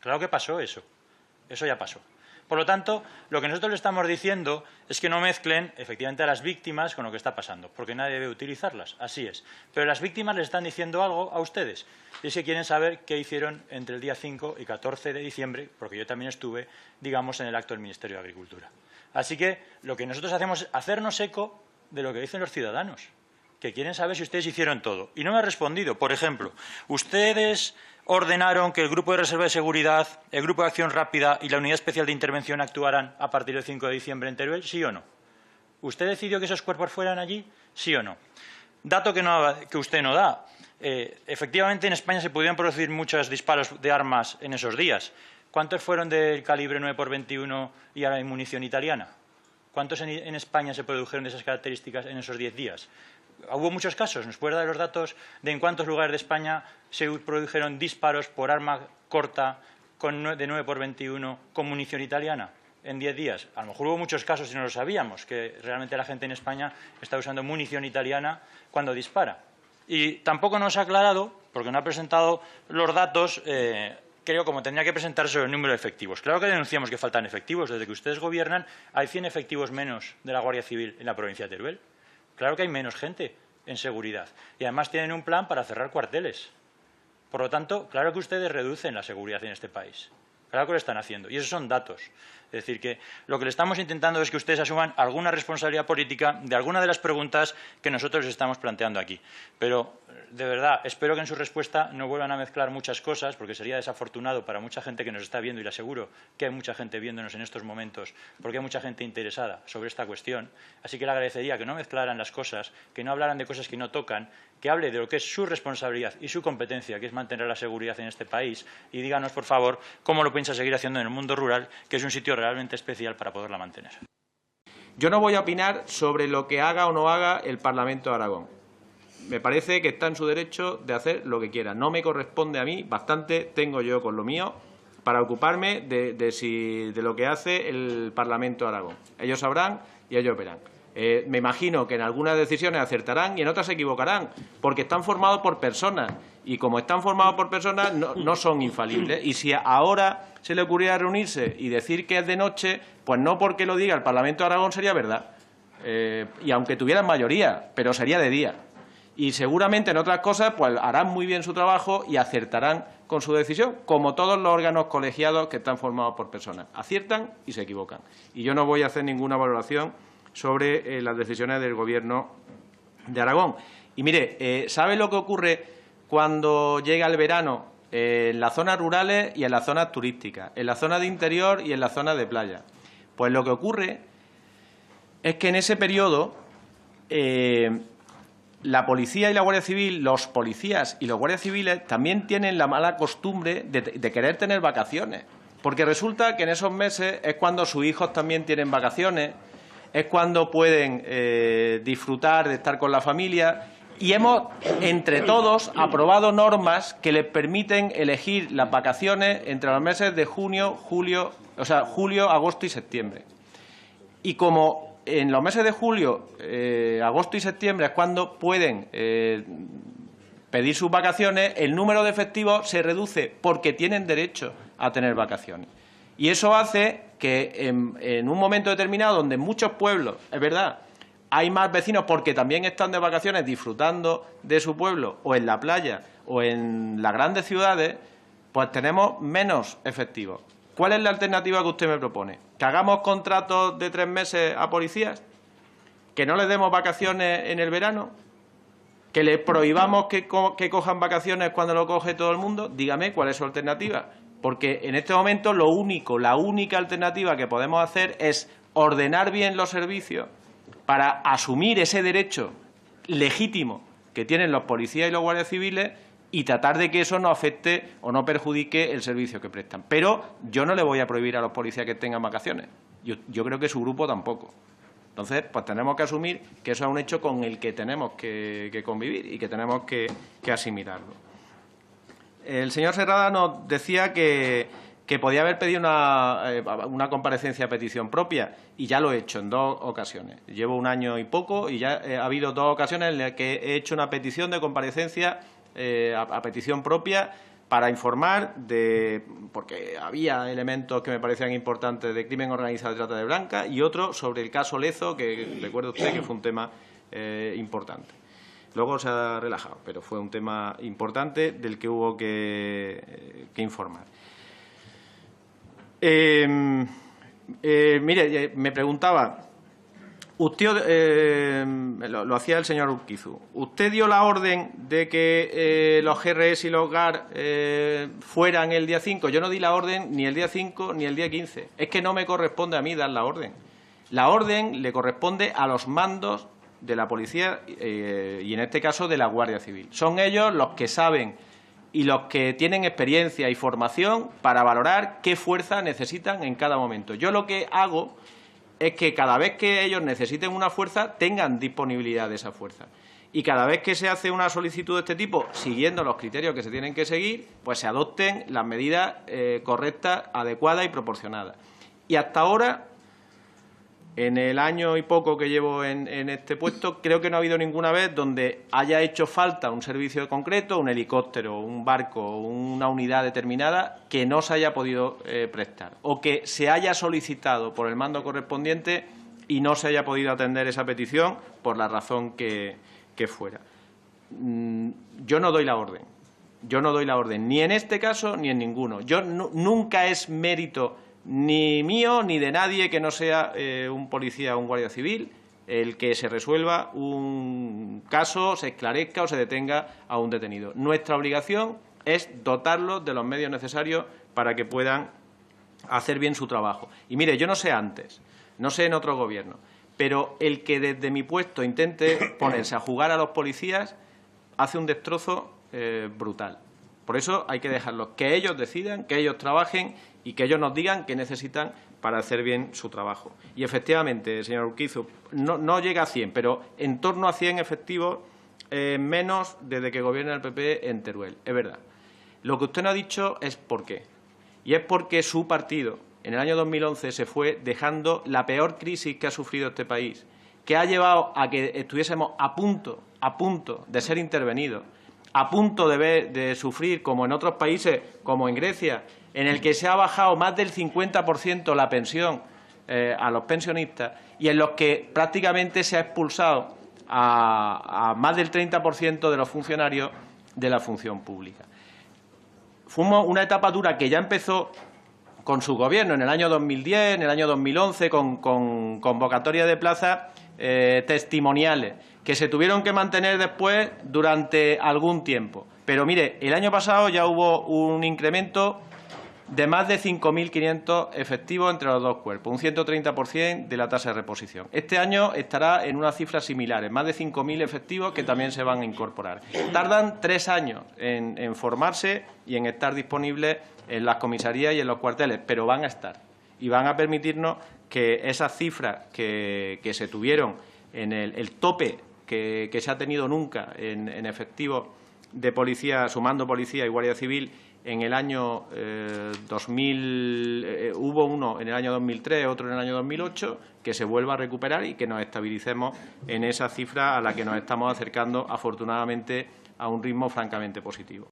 Claro que pasó eso. Eso ya pasó. Por lo tanto, lo que nosotros le estamos diciendo es que no mezclen efectivamente a las víctimas con lo que está pasando, porque nadie debe utilizarlas, así es. Pero las víctimas les están diciendo algo a ustedes, y es que quieren saber qué hicieron entre el día 5 y 14 de diciembre, porque yo también estuve, digamos, en el acto del Ministerio de Agricultura. Así que lo que nosotros hacemos es hacernos eco de lo que dicen los ciudadanos, que quieren saber si ustedes hicieron todo. Y no me ha respondido. Por ejemplo, ustedes ordenaron que el Grupo de Reserva de Seguridad, el Grupo de Acción Rápida y la Unidad Especial de Intervención actuaran a partir del 5 de diciembre en Teruel, ¿sí o no? ¿Usted decidió que esos cuerpos fueran allí? ¿Sí o no? Dato que usted no da. Efectivamente, en España se pudieron producir muchos disparos de armas en esos días. ¿Cuántos fueron del calibre 9x21 y a la munición italiana? ¿Cuántos en España se produjeron de esas características en esos 10 días? Hubo muchos casos. ¿Nos puede dar los datos de en cuántos lugares de España se produjeron disparos por arma corta de 9x21 con munición italiana? en 10 días. A lo mejor hubo muchos casos y no lo sabíamos, que realmente la gente en España está usando munición italiana cuando dispara. Y tampoco nos ha aclarado, porque no ha presentado los datos, creo, como tendría que presentar sobre el número de efectivos. Claro que denunciamos que faltan efectivos. Desde que ustedes gobiernan hay 100 efectivos menos de la Guardia Civil en la provincia de Teruel. Claro que hay menos gente en seguridad. Y además tienen un plan para cerrar cuarteles. Por lo tanto, claro que ustedes reducen la seguridad en este país. Claro que lo están haciendo. Y esos son datos. Es decir, que lo que le estamos intentando es que ustedes asuman alguna responsabilidad política de alguna de las preguntas que nosotros les estamos planteando aquí. Pero, de verdad, espero que en su respuesta no vuelvan a mezclar muchas cosas, porque sería desafortunado para mucha gente que nos está viendo, y le aseguro que hay mucha gente viéndonos en estos momentos, porque hay mucha gente interesada sobre esta cuestión. Así que le agradecería que no mezclaran las cosas, que no hablaran de cosas que no tocan, que hable de lo que es su responsabilidad y su competencia, que es mantener la seguridad en este país, y díganos, por favor, cómo lo piensa seguir haciendo en el mundo rural, que es un sitio realmente especial para poderla mantener. Yo no voy a opinar sobre lo que haga o no haga el Parlamento de Aragón. Me parece que está en su derecho de hacer lo que quiera. No me corresponde a mí, bastante tengo yo con lo mío para ocuparme de lo que hace el Parlamento de Aragón. Ellos sabrán y ellos verán. Me imagino que en algunas decisiones acertarán y en otras se equivocarán, porque están formados por personas, y como están formados por personas no son infalibles. Y si ahora se le ocurriera reunirse y decir que es de noche, pues no porque lo diga el Parlamento de Aragón sería verdad, y aunque tuvieran mayoría, pero sería de día. Y seguramente en otras cosas pues harán muy bien su trabajo y acertarán con su decisión, como todos los órganos colegiados que están formados por personas. Aciertan y se equivocan. Y yo no voy a hacer ninguna valoración sobre las decisiones del Gobierno de Aragón. Y mire, ¿sabe lo que ocurre cuando llega el verano en las zonas rurales y en las zonas turísticas, en las zonas de interior y en las zonas de playa? Pues lo que ocurre es que en ese periodo la policía y la Guardia Civil, los policías y los guardias civiles también tienen la mala costumbre de querer tener vacaciones, porque resulta que en esos meses es cuando sus hijos también tienen vacaciones, es cuando pueden disfrutar de estar con la familia, y hemos, entre todos, aprobado normas que les permiten elegir las vacaciones entre los meses de julio, agosto y septiembre. Y como en los meses de julio, agosto y septiembre es cuando pueden pedir sus vacaciones, el número de efectivos se reduce porque tienen derecho a tener vacaciones. Y eso hace que en un momento determinado, donde en muchos pueblos, es verdad, hay más vecinos porque también están de vacaciones disfrutando de su pueblo, o en la playa, o en las grandes ciudades, pues tenemos menos efectivos. ¿Cuál es la alternativa que usted me propone? ¿Que hagamos contratos de 3 meses a policías? ¿Que no les demos vacaciones en el verano? ¿Que les prohibamos que cojan vacaciones cuando lo coge todo el mundo? Dígame cuál es su alternativa. Porque en este momento la única alternativa que podemos hacer es ordenar bien los servicios para asumir ese derecho legítimo que tienen los policías y los guardias civiles y tratar de que eso no afecte o no perjudique el servicio que prestan. Pero yo no le voy a prohibir a los policías que tengan vacaciones. Yo creo que su grupo tampoco. Entonces, pues tenemos que asumir que eso es un hecho con el que tenemos que convivir y que tenemos que asimilarlo. El señor Serrada nos decía que podía haber pedido una comparecencia a petición propia, y ya lo he hecho en 2 ocasiones. Llevo 1 año y poco y ya ha habido 2 ocasiones en las que he hecho una petición de comparecencia a petición propia para informar porque había elementos que me parecían importantes de crimen organizado y trata de blancas, y otro sobre el caso Lezo, que recuerda usted que fue un tema importante. Luego se ha relajado, pero fue un tema importante del que hubo que informar. Mire, me preguntaba, usted, lo hacía el señor Urquizu, ¿usted dio la orden de que los GRS y los GAR fueran el día 5? Yo no di la orden ni el día 5 ni el día 15. Es que no me corresponde a mí dar la orden. La orden le corresponde a los mandos de la policía y en este caso de la Guardia Civil. Son ellos los que saben y los que tienen experiencia y formación para valorar qué fuerza necesitan en cada momento. Yo lo que hago es que cada vez que ellos necesiten una fuerza tengan disponibilidad de esa fuerza. Y cada vez que se hace una solicitud de este tipo, siguiendo los criterios que se tienen que seguir, pues se adopten las medidas correctas, adecuadas y proporcionadas. Y hasta ahora, en el año y poco que llevo en este puesto, creo que no ha habido ninguna vez donde haya hecho falta un servicio concreto, un helicóptero, un barco, una unidad determinada, que no se haya podido prestar o que se haya solicitado por el mando correspondiente y no se haya podido atender esa petición por la razón que fuera. Yo no doy la orden. Yo no doy la orden, ni en este caso ni en ninguno. Nunca es mérito ni mío ni de nadie que no sea un policía o un guardia civil el que se resuelva un caso, se esclarezca o se detenga a un detenido. Nuestra obligación es dotarlos de los medios necesarios para que puedan hacer bien su trabajo. Y mire, yo no sé antes, no sé en otro gobierno, pero el que desde mi puesto intente ponerse a jugar a los policías hace un destrozo brutal. Por eso hay que dejarlos que ellos decidan, que ellos trabajen y que ellos nos digan qué necesitan para hacer bien su trabajo. Y efectivamente, señor Urquizu, no llega a 100, pero en torno a 100 efectivos menos desde que gobierna el PP en Teruel. Es verdad. Lo que usted no ha dicho es por qué. Y es porque su partido en el año 2011 se fue dejando la peor crisis que ha sufrido este país, que ha llevado a que estuviésemos a punto de ser intervenidos, a punto de sufrir, como en otros países, como en Grecia, en el que se ha bajado más del 50% la pensión a los pensionistas y en los que prácticamente se ha expulsado a más del 30% de los funcionarios de la función pública. Fuimos una etapa dura que ya empezó con su gobierno en el año 2010, en el año 2011, con convocatoria de plazas testimoniales, que se tuvieron que mantener después durante algún tiempo. Pero mire, el año pasado ya hubo un incremento de más de 5.500 efectivos entre los dos cuerpos, un 130% de la tasa de reposición. Este año estará en unas cifras similares, más de 5.000 efectivos que también se van a incorporar. Tardan 3 años en formarse y en estar disponibles en las comisarías y en los cuarteles, pero van a estar y van a permitirnos que esas cifras que se tuvieron en el tope que se ha tenido nunca en efectivos de policía, sumando policía y guardia civil, en el año 2000, hubo uno en el año 2003, otro en el año 2008, que se vuelva a recuperar y que nos estabilicemos en esa cifra a la que nos estamos acercando, afortunadamente, a un ritmo francamente positivo.